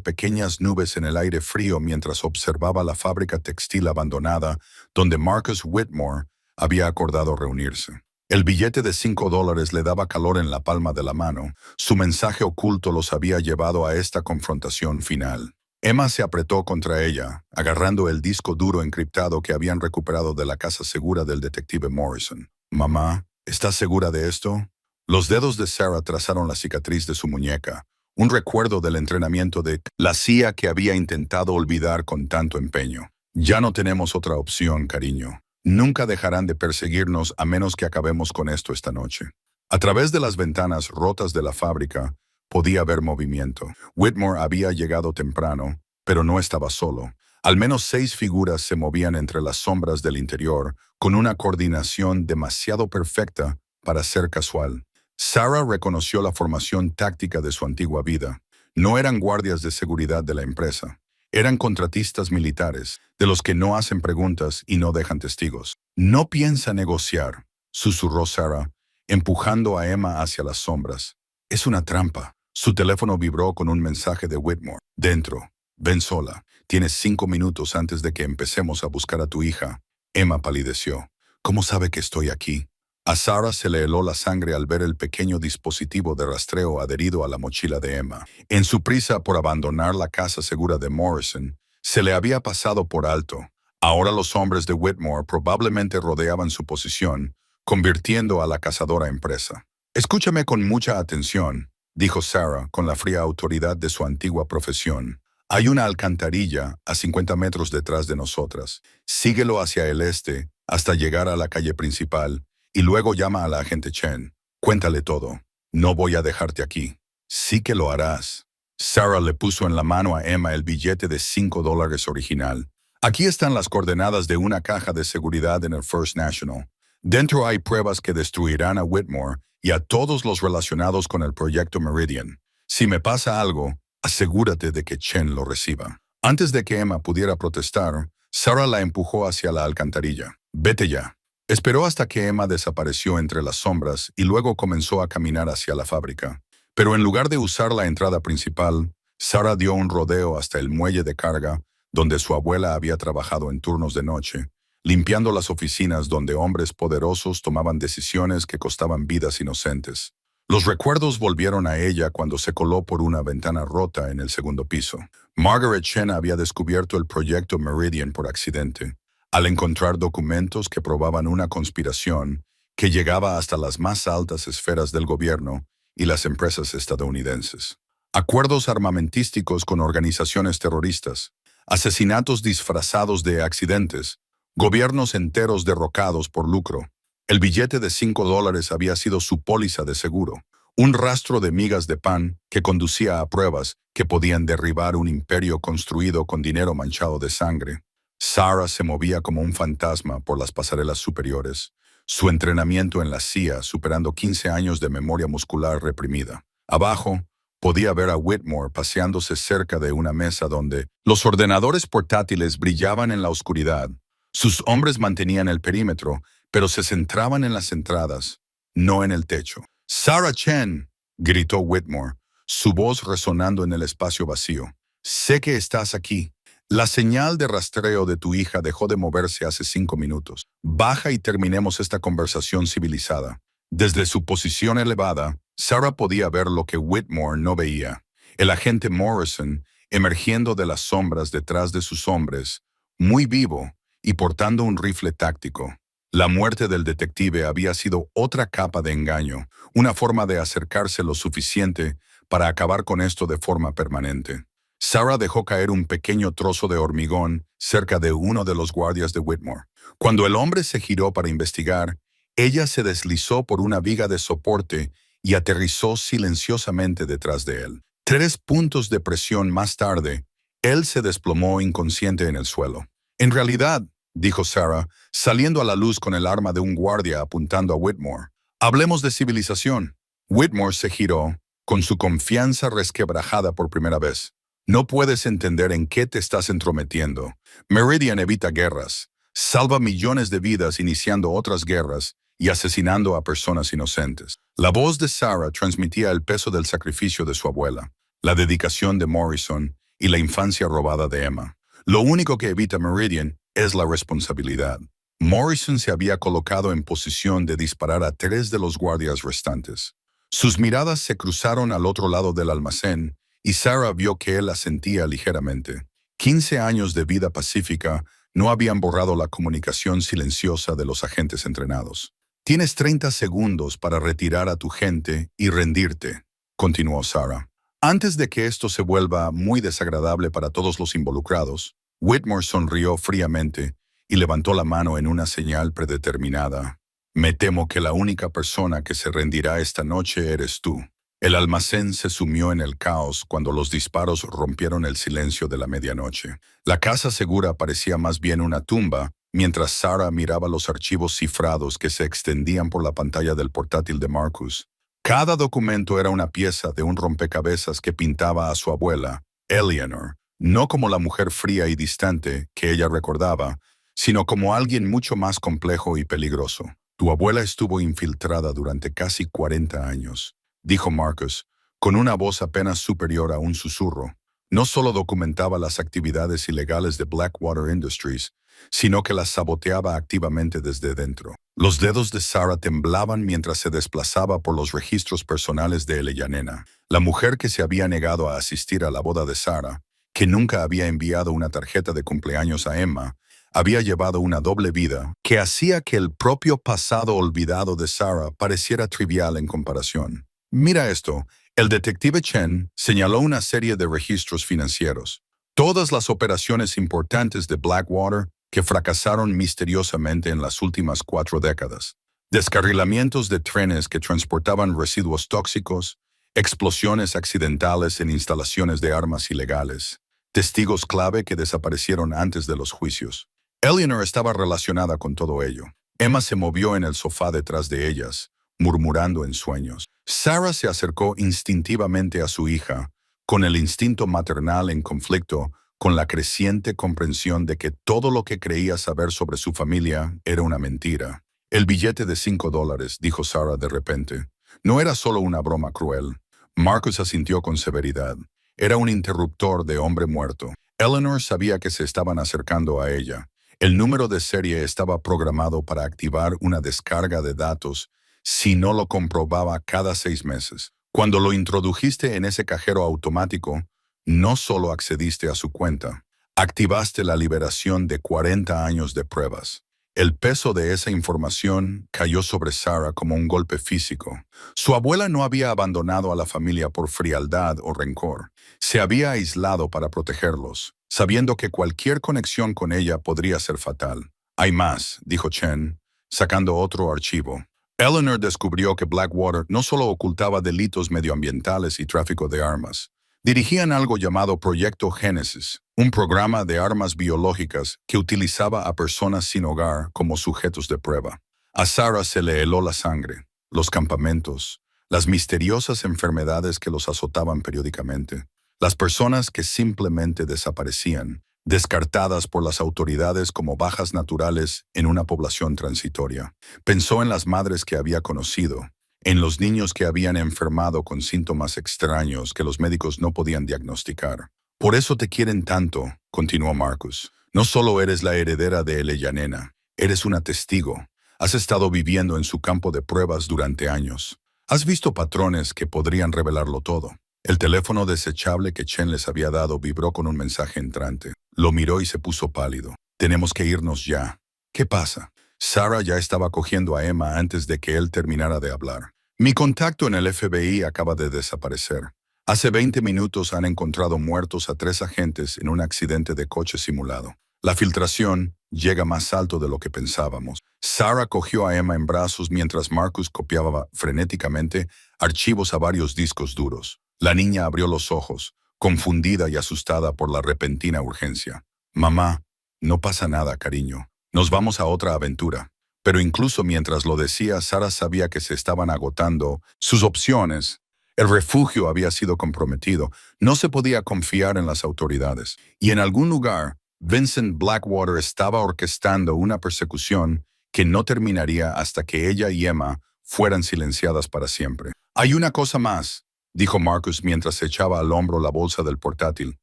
pequeñas nubes en el aire frío mientras observaba la fábrica textil abandonada donde Marcus Whitmore había acordado reunirse. El billete de $5 le daba calor en la palma de la mano. Su mensaje oculto los había llevado a esta confrontación final. Emma se apretó contra ella, agarrando el disco duro encriptado que habían recuperado de la casa segura del detective Morrison. «Mamá, ¿estás segura de esto?» Los dedos de Sarah trazaron la cicatriz de su muñeca, un recuerdo del entrenamiento de la CIA que había intentado olvidar con tanto empeño. «Ya no tenemos otra opción, cariño. Nunca dejarán de perseguirnos a menos que acabemos con esto esta noche». A través de las ventanas rotas de la fábrica, podía ver movimiento. Whitmore había llegado temprano, pero no estaba solo. Al menos 6 figuras se movían entre las sombras del interior, con una coordinación demasiado perfecta para ser casual. Sarah reconoció la formación táctica de su antigua vida. No eran guardias de seguridad de la empresa. Eran contratistas militares, de los que no hacen preguntas y no dejan testigos. «No piensa negociar», susurró Sarah, empujando a Emma hacia las sombras. «Es una trampa». Su teléfono vibró con un mensaje de Whitmore. «Dentro. Ven sola. Tienes 5 minutos antes de que empecemos a buscar a tu hija». Emma palideció. «¿Cómo sabe que estoy aquí?» A Sarah se le heló la sangre al ver el pequeño dispositivo de rastreo adherido a la mochila de Emma. En su prisa por abandonar la casa segura de Morrison, se le había pasado por alto. Ahora los hombres de Whitmore probablemente rodeaban su posición, convirtiendo a la cazadora en presa. «Escúchame con mucha atención», dijo Sarah con la fría autoridad de su antigua profesión. «Hay una alcantarilla a 50 metros detrás de nosotras. Síguelo hacia el este hasta llegar a la calle principal y luego llama a la agente Chen. Cuéntale todo. No voy a dejarte aquí». «Sí que lo harás». Sarah le puso en la mano a Emma el billete de $5 original. «Aquí están las coordenadas de una caja de seguridad en el First National. Dentro hay pruebas que destruirán a Whitmore y a todos los relacionados con el proyecto Meridian. Si me pasa algo, asegúrate de que Chen lo reciba». Antes de que Emma pudiera protestar, Sarah la empujó hacia la alcantarilla. «Vete ya». Esperó hasta que Emma desapareció entre las sombras y luego comenzó a caminar hacia la fábrica. Pero en lugar de usar la entrada principal, Sarah dio un rodeo hasta el muelle de carga, donde su abuela había trabajado en turnos de noche, limpiando las oficinas donde hombres poderosos tomaban decisiones que costaban vidas inocentes. Los recuerdos volvieron a ella cuando se coló por una ventana rota en el segundo piso. Margaret Chen había descubierto el proyecto Meridian por accidente, al encontrar documentos que probaban una conspiración que llegaba hasta las más altas esferas del gobierno y las empresas estadounidenses. Acuerdos armamentísticos con organizaciones terroristas, asesinatos disfrazados de accidentes, gobiernos enteros derrocados por lucro. El billete de $5 había sido su póliza de seguro, un rastro de migas de pan que conducía a pruebas que podían derribar un imperio construido con dinero manchado de sangre. Sarah se movía como un fantasma por las pasarelas superiores, su entrenamiento en la CIA superando 15 años de memoria muscular reprimida. Abajo, Podía ver a Whitmore paseándose cerca de una mesa donde los ordenadores portátiles brillaban en la oscuridad. Sus hombres mantenían el perímetro, pero se centraban en las entradas, no en el techo. «Sarah Chen», gritó Whitmore, su voz resonando en el espacio vacío. «Sé que estás aquí. La señal de rastreo de tu hija dejó de moverse hace 5 minutos. Baja y terminemos esta conversación civilizada». Desde su posición elevada, Sarah podía ver lo que Whitmore no veía. El agente Morrison, emergiendo de las sombras detrás de sus hombres, muy vivo y portando un rifle táctico. La muerte del detective había sido otra capa de engaño, una forma de acercarse lo suficiente para acabar con esto de forma permanente. Sarah dejó caer un pequeño trozo de hormigón cerca de uno de los guardias de Whitmore. Cuando el hombre se giró para investigar, ella se deslizó por una viga de soporte y aterrizó silenciosamente detrás de él. 3 puntos de presión más tarde, él se desplomó inconsciente en el suelo. «En realidad», dijo Sarah, saliendo a la luz con el arma de un guardia apuntando a Whitmore, «hablemos de civilización». Whitmore se giró, con su confianza resquebrajada por primera vez. «No puedes entender en qué te estás entrometiendo. Meridian evita guerras, salva millones de vidas iniciando otras guerras y asesinando a personas inocentes». La voz de Sarah transmitía el peso del sacrificio de su abuela, la dedicación de Morrison y la infancia robada de Emma. Lo único que evita Meridian es la responsabilidad. Morrison se había colocado en posición de disparar a 3 de los guardias restantes. Sus miradas se cruzaron al otro lado del almacén y Sarah vio que él asentía ligeramente. 15 años de vida pacífica no habían borrado la comunicación silenciosa de los agentes entrenados. «Tienes 30 segundos para retirar a tu gente y rendirte», continuó Sarah. Antes de que esto se vuelva muy desagradable para todos los involucrados, Whitmore sonrió fríamente y levantó la mano en una señal predeterminada. «Me temo que la única persona que se rendirá esta noche eres tú». El almacén se sumió en el caos cuando los disparos rompieron el silencio de la medianoche. La casa segura parecía más bien una tumba, mientras Sarah miraba los archivos cifrados que se extendían por la pantalla del portátil de Marcus. Cada documento era una pieza de un rompecabezas que pintaba a su abuela, Eleanor, no como la mujer fría y distante que ella recordaba, sino como alguien mucho más complejo y peligroso. «Tu abuela estuvo infiltrada durante casi 40 años», dijo Marcus, con una voz apenas superior a un susurro. No solo documentaba las actividades ilegales de Blackwater Industries, sino que las saboteaba activamente desde dentro. Los dedos de Sarah temblaban mientras se desplazaba por los registros personales de Eleanor, la mujer que se había negado a asistir a la boda de Sarah, que nunca había enviado una tarjeta de cumpleaños a Emma, había llevado una doble vida que hacía que el propio pasado olvidado de Sarah pareciera trivial en comparación. «Mira esto», el detective Chen señaló una serie de registros financieros. Todas las operaciones importantes de Blackwater que fracasaron misteriosamente en las últimas 4 décadas. Descarrilamientos de trenes que transportaban residuos tóxicos, explosiones accidentales en instalaciones de armas ilegales, testigos clave que desaparecieron antes de los juicios. Eleanor estaba relacionada con todo ello. Emma se movió en el sofá detrás de ellas, murmurando en sueños. Sarah se acercó instintivamente a su hija, con el instinto maternal en conflicto con la creciente comprensión de que todo lo que creía saber sobre su familia era una mentira. «El billete de $5», dijo Sarah de repente. No era solo una broma cruel. Marcus asintió con severidad. Era un interruptor de hombre muerto. Eleanor sabía que se estaban acercando a ella. El número de serie estaba programado para activar una descarga de datos si no lo comprobaba cada 6 meses. Cuando lo introdujiste en ese cajero automático, no solo accediste a su cuenta, activaste la liberación de 40 años de pruebas. El peso de esa información cayó sobre Sarah como un golpe físico. Su abuela no había abandonado a la familia por frialdad o rencor. Se había aislado para protegerlos, sabiendo que cualquier conexión con ella podría ser fatal. «Hay más», dijo Chen, sacando otro archivo. Eleanor descubrió que Blackwater no solo ocultaba delitos medioambientales y tráfico de armas. Dirigían algo llamado Proyecto Génesis, un programa de armas biológicas que utilizaba a personas sin hogar como sujetos de prueba. A Sarah se le heló la sangre. Los campamentos, las misteriosas enfermedades que los azotaban periódicamente, las personas que simplemente desaparecían, descartadas por las autoridades como bajas naturales en una población transitoria. Pensó en las madres que había conocido, en los niños que habían enfermado con síntomas extraños que los médicos no podían diagnosticar. Por eso te quieren tanto, continuó Marcus. No solo eres la heredera de Eleyanena, eres una testigo. Has estado viviendo en su campo de pruebas durante años. Has visto patrones que podrían revelarlo todo. El teléfono desechable que Chen les había dado vibró con un mensaje entrante. Lo miró y se puso pálido. Tenemos que irnos ya. ¿Qué pasa? Sarah ya estaba cogiendo a Emma antes de que él terminara de hablar. Mi contacto en el FBI acaba de desaparecer. Hace 20 minutos han encontrado muertos a 3 agentes en un accidente de coche simulado. La filtración llega más alto de lo que pensábamos. Sarah cogió a Emma en brazos mientras Marcus copiaba frenéticamente archivos a varios discos duros. La niña abrió los ojos, confundida y asustada por la repentina urgencia. Mamá, no pasa nada, cariño. Nos vamos a otra aventura. Pero incluso mientras lo decía, Sarah sabía que se estaban agotando sus opciones. El refugio había sido comprometido. No se podía confiar en las autoridades. Y en algún lugar, Vincent Blackwater estaba orquestando una persecución que no terminaría hasta que ella y Emma fueran silenciadas para siempre. Hay una cosa más, dijo Marcus mientras se echaba al hombro la bolsa del portátil.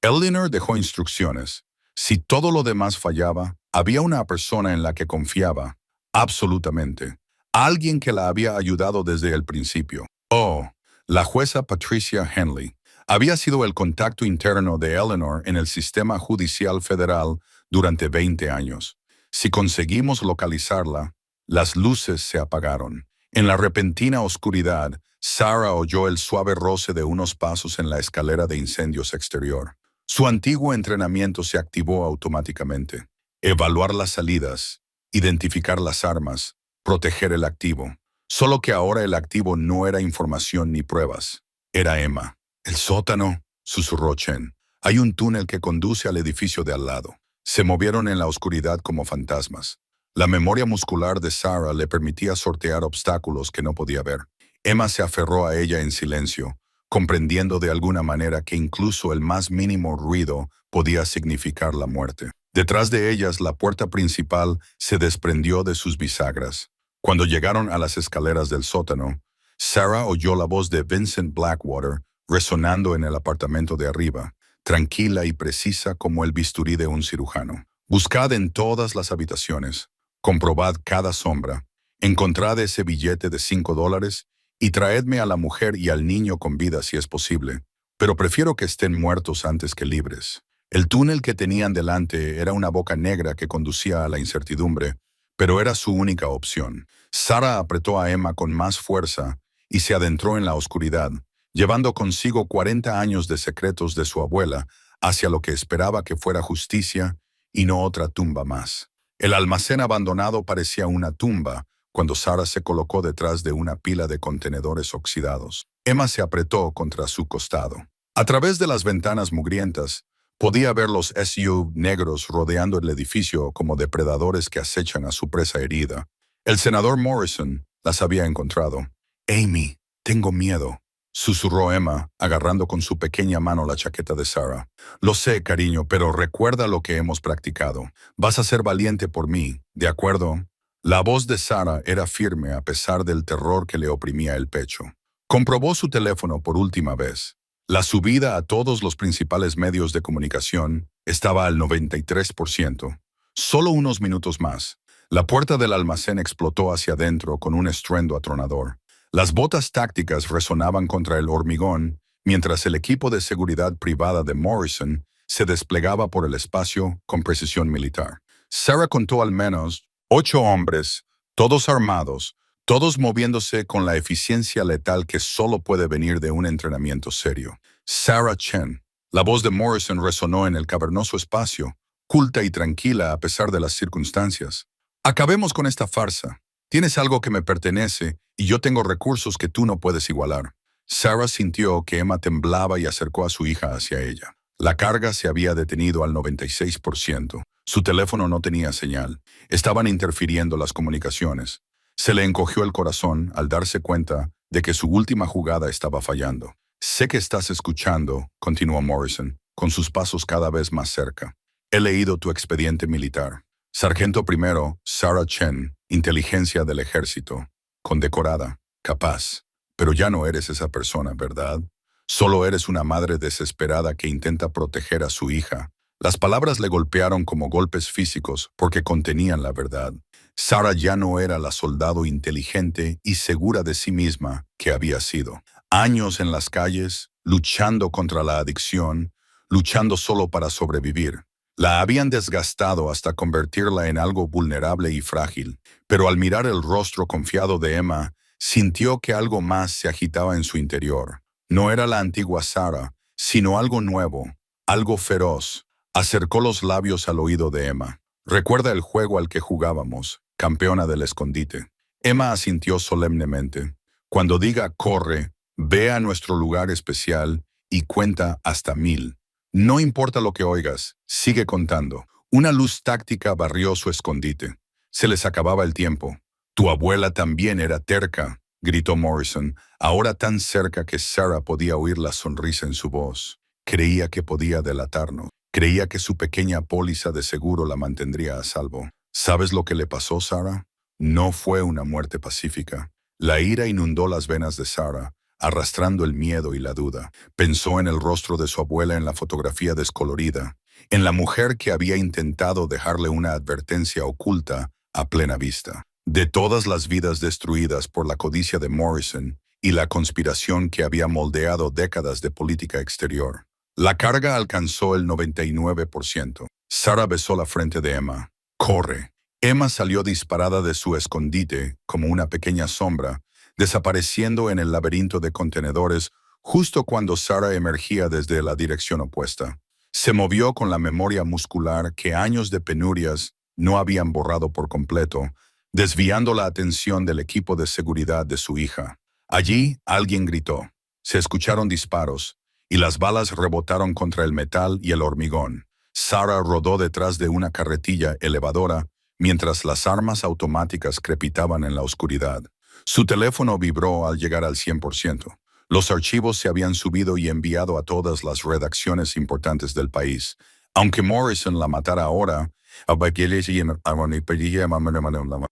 Eleanor dejó instrucciones. Si todo lo demás fallaba, había una persona en la que confiaba. Absolutamente. Alguien que la había ayudado desde el principio. Oh, la jueza Patricia Henley. Había sido el contacto interno de Eleanor en el sistema judicial federal durante 20 años. Si conseguimos localizarla, las luces se apagaron. En la repentina oscuridad, Sarah oyó el suave roce de unos pasos en la escalera de incendios exterior. Su antiguo entrenamiento se activó automáticamente. Evaluar las salidas, identificar las armas, proteger el activo. Solo que ahora el activo no era información ni pruebas. Era Emma. «El sótano», susurró Chen. «Hay un túnel que conduce al edificio de al lado». Se movieron en la oscuridad como fantasmas. La memoria muscular de Sarah le permitía sortear obstáculos que no podía ver. Emma se aferró a ella en silencio, comprendiendo de alguna manera que incluso el más mínimo ruido podía significar la muerte. Detrás de ellas, la puerta principal se desprendió de sus bisagras. Cuando llegaron a las escaleras del sótano, Sarah oyó la voz de Vincent Blackwater resonando en el apartamento de arriba, tranquila y precisa como el bisturí de un cirujano. «Buscad en todas las habitaciones, comprobad cada sombra, encontrad ese billete de $5 y traedme a la mujer y al niño con vida si es posible, pero prefiero que estén muertos antes que libres». El túnel que tenían delante era una boca negra que conducía a la incertidumbre, pero era su única opción. Sarah apretó a Emma con más fuerza y se adentró en la oscuridad, llevando consigo 40 años de secretos de su abuela hacia lo que esperaba que fuera justicia y no otra tumba más. El almacén abandonado parecía una tumba cuando Sarah se colocó detrás de una pila de contenedores oxidados. Emma se apretó contra su costado. A través de las ventanas mugrientas, podía ver los SUV negros rodeando el edificio como depredadores que acechan a su presa herida. El senador Morrison las había encontrado. «Amy, tengo miedo», susurró Emma, agarrando con su pequeña mano la chaqueta de Sarah. «Lo sé, cariño, pero recuerda lo que hemos practicado. Vas a ser valiente por mí, ¿de acuerdo?» La voz de Sarah era firme a pesar del terror que le oprimía el pecho. Comprobó su teléfono por última vez. La subida a todos los principales medios de comunicación estaba al 93%. Solo unos minutos más. La puerta del almacén explotó hacia adentro con un estruendo atronador. Las botas tácticas resonaban contra el hormigón, mientras el equipo de seguridad privada de Morrison se desplegaba por el espacio con precisión militar. Sarah contó al menos 8 hombres, todos armados, todos moviéndose con la eficiencia letal que solo puede venir de un entrenamiento serio. «Sarah Chen». La voz de Morrison resonó en el cavernoso espacio, culta y tranquila a pesar de las circunstancias. «Acabemos con esta farsa. Tienes algo que me pertenece y yo tengo recursos que tú no puedes igualar». Sarah sintió que Emma temblaba y acercó a su hija hacia ella. La carga se había detenido al 96%. Su teléfono no tenía señal. Estaban interfiriendo las comunicaciones. Se le encogió el corazón al darse cuenta de que su última jugada estaba fallando. Sé que estás escuchando, continuó Morrison, con sus pasos cada vez más cerca. He leído tu expediente militar. Sargento primero, Sarah Chen, inteligencia del ejército, condecorada, capaz. Pero ya no eres esa persona, ¿verdad? Solo eres una madre desesperada que intenta proteger a su hija. Las palabras le golpearon como golpes físicos porque contenían la verdad. Sarah ya no era la soldado inteligente y segura de sí misma que había sido. Años en las calles, luchando contra la adicción, luchando solo para sobrevivir. La habían desgastado hasta convertirla en algo vulnerable y frágil, pero al mirar el rostro confiado de Emma, sintió que algo más se agitaba en su interior. No era la antigua Sarah, sino algo nuevo, algo feroz. Acercó los labios al oído de Emma. «Recuerda el juego al que jugábamos, campeona del escondite». Emma asintió solemnemente. «Cuando diga corre, ve a nuestro lugar especial y cuenta hasta 1000. No importa lo que oigas, sigue contando». Una luz táctica barrió su escondite. Se les acababa el tiempo. «Tu abuela también era terca», gritó Morrison, ahora tan cerca que Sarah podía oír la sonrisa en su voz. Creía que podía delatarnos. Creía que su pequeña póliza de seguro la mantendría a salvo. ¿Sabes lo que le pasó, Sarah? No fue una muerte pacífica. La ira inundó las venas de Sarah, arrastrando el miedo y la duda. Pensó en el rostro de su abuela en la fotografía descolorida, en la mujer que había intentado dejarle una advertencia oculta a plena vista. De todas las vidas destruidas por la codicia de Morrison y la conspiración que había moldeado décadas de política exterior. La carga alcanzó el 99%. Sarah besó la frente de Emma. «Corre». Emma salió disparada de su escondite como una pequeña sombra, desapareciendo en el laberinto de contenedores justo cuando Sarah emergía desde la dirección opuesta. Se movió con la memoria muscular que años de penurias no habían borrado por completo, desviando la atención del equipo de seguridad de su hija. Allí alguien gritó. Se escucharon disparos, y las balas rebotaron contra el metal y el hormigón. Sarah rodó detrás de una carretilla elevadora mientras las armas automáticas crepitaban en la oscuridad. Su teléfono vibró al llegar al 100%. Los archivos se habían subido y enviado a todas las redacciones importantes del país. Aunque Morrison la matara ahora,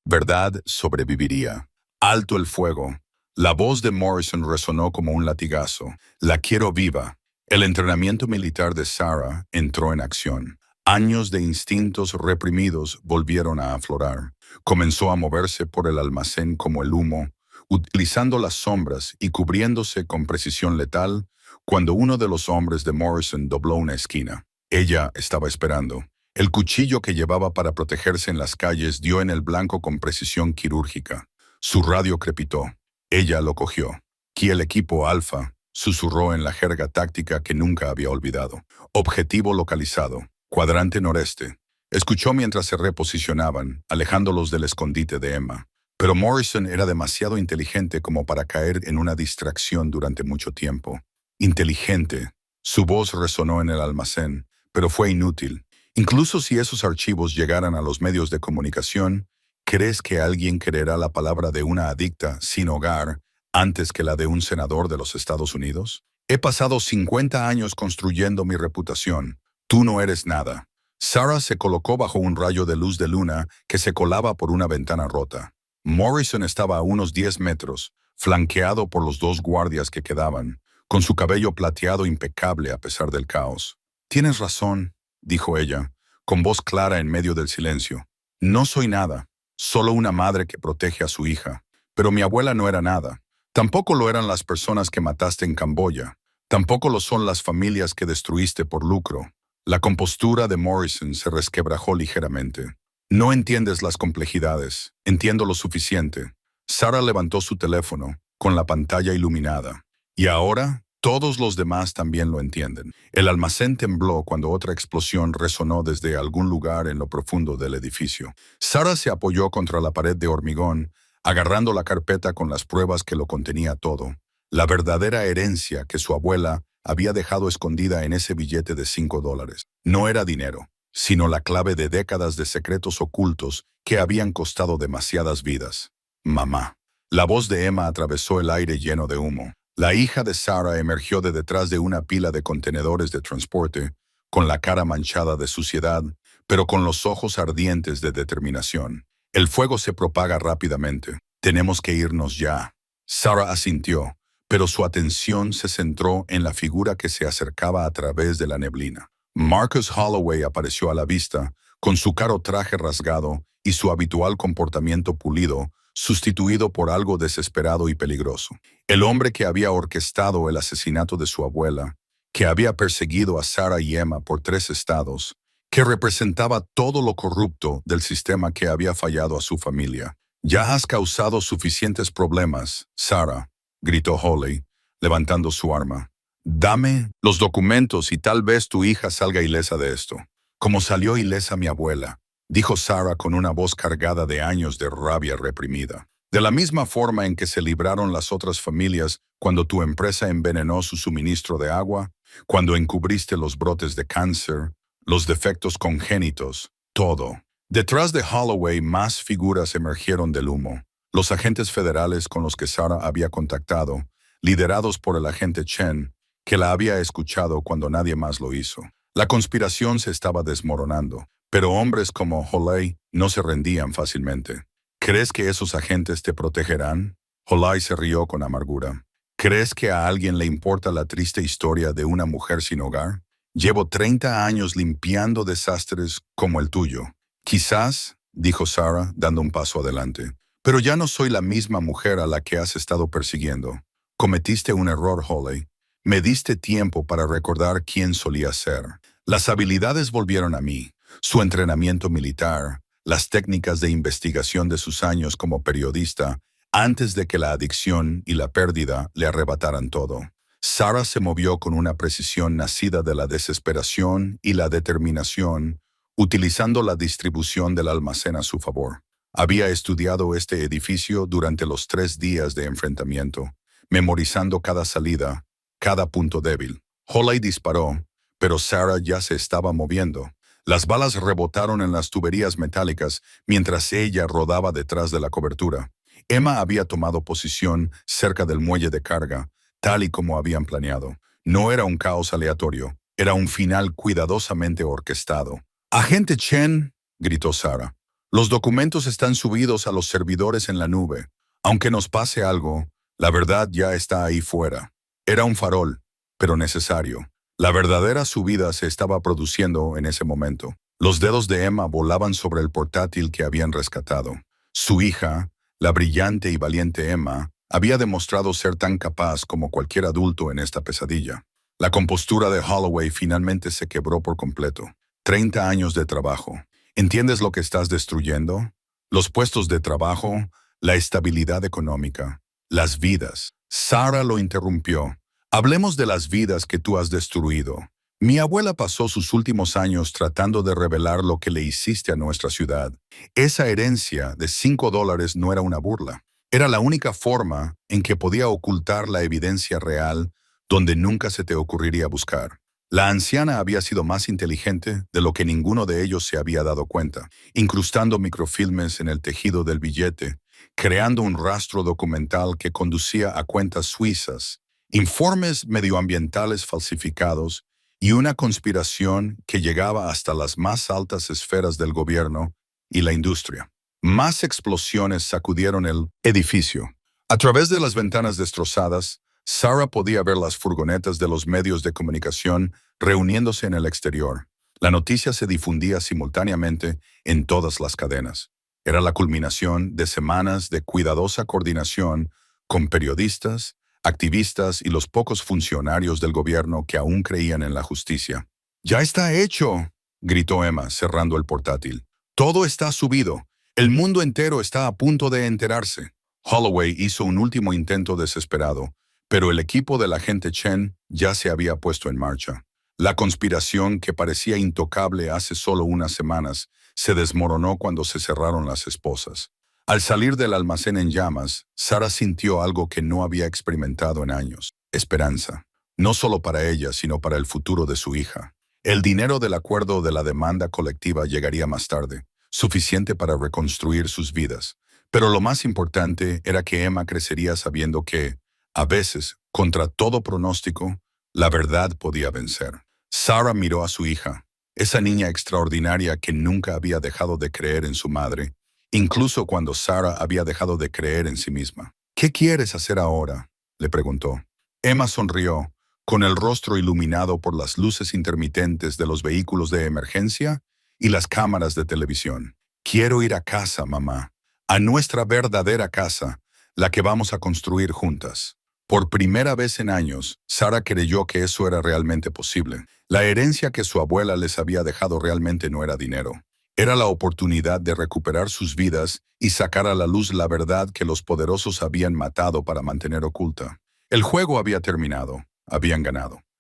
verdad sobreviviría. Alto el fuego. La voz de Morrison resonó como un latigazo. «La quiero viva». El entrenamiento militar de Sarah entró en acción. Años de instintos reprimidos volvieron a aflorar. Comenzó a moverse por el almacén como el humo, utilizando las sombras y cubriéndose con precisión letal cuando uno de los hombres de Morrison dobló una esquina. Ella estaba esperando. El cuchillo que llevaba para protegerse en las calles dio en el blanco con precisión quirúrgica. Su radio crepitó. Ella lo cogió. Kiel equipo Alfa susurró en la jerga táctica que nunca había olvidado. Objetivo localizado. Cuadrante noreste. Escuchó mientras se reposicionaban, alejándolos del escondite de Emma. Pero Morrison era demasiado inteligente como para caer en una distracción durante mucho tiempo. Inteligente. Su voz resonó en el almacén, pero fue inútil. Incluso si esos archivos llegaran a los medios de comunicación, ¿crees que alguien creerá la palabra de una adicta sin hogar antes que la de un senador de los Estados Unidos? He pasado 50 años construyendo mi reputación. Tú no eres nada. Sarah se colocó bajo un rayo de luz de luna que se colaba por una ventana rota. Morrison estaba a unos 10 metros, flanqueado por los 2 guardias que quedaban, con su cabello plateado impecable a pesar del caos. «Tienes razón», dijo ella, con voz clara en medio del silencio. «No soy nada. Solo una madre que protege a su hija. Pero mi abuela no era nada. Tampoco lo eran las personas que mataste en Camboya. Tampoco lo son las familias que destruiste por lucro». La compostura de Morrison se resquebrajó ligeramente. «No entiendes las complejidades. Entiendo lo suficiente». Sarah levantó su teléfono, con la pantalla iluminada. «Y ahora, todos los demás también lo entienden». El almacén tembló cuando otra explosión resonó desde algún lugar en lo profundo del edificio. Sarah se apoyó contra la pared de hormigón, agarrando la carpeta con las pruebas que lo contenía todo. La verdadera herencia que su abuela había dejado escondida en ese billete de $5. No era dinero, sino la clave de décadas de secretos ocultos que habían costado demasiadas vidas. Mamá. La voz de Emma atravesó el aire lleno de humo. La hija de Sarah emergió de detrás de una pila de contenedores de transporte, con la cara manchada de suciedad, pero con los ojos ardientes de determinación. El fuego se propaga rápidamente. Tenemos que irnos ya. Sarah asintió, pero su atención se centró en la figura que se acercaba a través de la neblina. Marcus Holloway apareció a la vista, con su caro traje rasgado y su habitual comportamiento pulido, sustituido por algo desesperado y peligroso. El hombre que había orquestado el asesinato de su abuela, que había perseguido a Sarah y Emma por 3 estados, que representaba todo lo corrupto del sistema que había fallado a su familia. «Ya has causado suficientes problemas, Sarah», gritó Hawley, levantando su arma. «Dame los documentos y tal vez tu hija salga ilesa de esto». «Como salió ilesa mi abuela», dijo Sarah con una voz cargada de años de rabia reprimida. «De la misma forma en que se libraron las otras familias cuando tu empresa envenenó su suministro de agua, cuando encubriste los brotes de cáncer, los defectos congénitos, todo». Detrás de Holloway, más figuras emergieron del humo. Los agentes federales con los que Sarah había contactado, liderados por el agente Chen, que la había escuchado cuando nadie más lo hizo. La conspiración se estaba desmoronando, pero hombres como Hawley no se rendían fácilmente. «¿Crees que esos agentes te protegerán?» Hawley se rió con amargura. «¿Crees que a alguien le importa la triste historia de una mujer sin hogar? Llevo 30 años limpiando desastres como el tuyo». «Quizás», dijo Sarah, dando un paso adelante, «pero ya no soy la misma mujer a la que has estado persiguiendo. Cometiste un error, Hawley. Me diste tiempo para recordar quién solía ser. Las habilidades volvieron a mí, su entrenamiento militar, las técnicas de investigación de sus años como periodista, antes de que la adicción y la pérdida le arrebataran todo». Sarah se movió con una precisión nacida de la desesperación y la determinación, utilizando la distribución del almacén a su favor. Había estudiado este edificio durante los 3 días de enfrentamiento, memorizando cada salida, cada punto débil. Hawley disparó, pero Sarah ya se estaba moviendo. Las balas rebotaron en las tuberías metálicas mientras ella rodaba detrás de la cobertura. Emma había tomado posición cerca del muelle de carga, tal y como habían planeado. No era un caos aleatorio, era un final cuidadosamente orquestado. «Agente Chen», gritó Sarah, «los documentos están subidos a los servidores en la nube. Aunque nos pase algo, la verdad ya está ahí fuera». Era un farol, pero necesario. La verdadera subida se estaba produciendo en ese momento. Los dedos de Emma volaban sobre el portátil que habían rescatado. Su hija, la brillante y valiente Emma, había demostrado ser tan capaz como cualquier adulto en esta pesadilla. La compostura de Holloway finalmente se quebró por completo. 30 años de trabajo. ¿Entiendes lo que estás destruyendo? Los puestos de trabajo, la estabilidad económica, las vidas. Sarah lo interrumpió. «Hablemos de las vidas que tú has destruido. Mi abuela pasó sus últimos años tratando de revelar lo que le hiciste a nuestra ciudad. Esa herencia de $5 no era una burla. Era la única forma en que podía ocultar la evidencia real donde nunca se te ocurriría buscar». La anciana había sido más inteligente de lo que ninguno de ellos se había dado cuenta, incrustando microfilmes en el tejido del billete, creando un rastro documental que conducía a cuentas suizas, informes medioambientales falsificados y una conspiración que llegaba hasta las más altas esferas del gobierno y la industria. Más explosiones sacudieron el edificio. A través de las ventanas destrozadas, Sarah podía ver las furgonetas de los medios de comunicación reuniéndose en el exterior. La noticia se difundía simultáneamente en todas las cadenas. Era la culminación de semanas de cuidadosa coordinación con periodistas, activistas y los pocos funcionarios del gobierno que aún creían en la justicia. «¡Ya está hecho!», gritó Emma, cerrando el portátil. «Todo está subido. El mundo entero está a punto de enterarse». Holloway hizo un último intento desesperado, pero el equipo del agente Chen ya se había puesto en marcha. La conspiración, que parecía intocable hace solo unas semanas, se desmoronó cuando se cerraron las esposas. Al salir del almacén en llamas, Sarah sintió algo que no había experimentado en años: esperanza. No solo para ella, sino para el futuro de su hija. El dinero del acuerdo de la demanda colectiva llegaría más tarde, suficiente para reconstruir sus vidas, Pero lo más importante era que Emma crecería sabiendo que, a veces, contra todo pronóstico, la verdad podía vencer. Sarah miró a su hija, esa niña extraordinaria que nunca había dejado de creer en su madre, incluso cuando Sarah había dejado de creer en sí misma. ¿Qué quieres hacer ahora?, le preguntó. Emma sonrió, con el rostro iluminado por las luces intermitentes de los vehículos de emergencia y las cámaras de televisión. Quiero ir a casa, mamá, a nuestra verdadera casa, la que vamos a construir juntas. Por primera vez en años, Sarah creyó que eso era realmente posible. La herencia que su abuela les había dejado realmente no era dinero. Era la oportunidad de recuperar sus vidas y sacar a la luz la verdad que los poderosos habían matado para mantener oculta. El juego había terminado, habían ganado.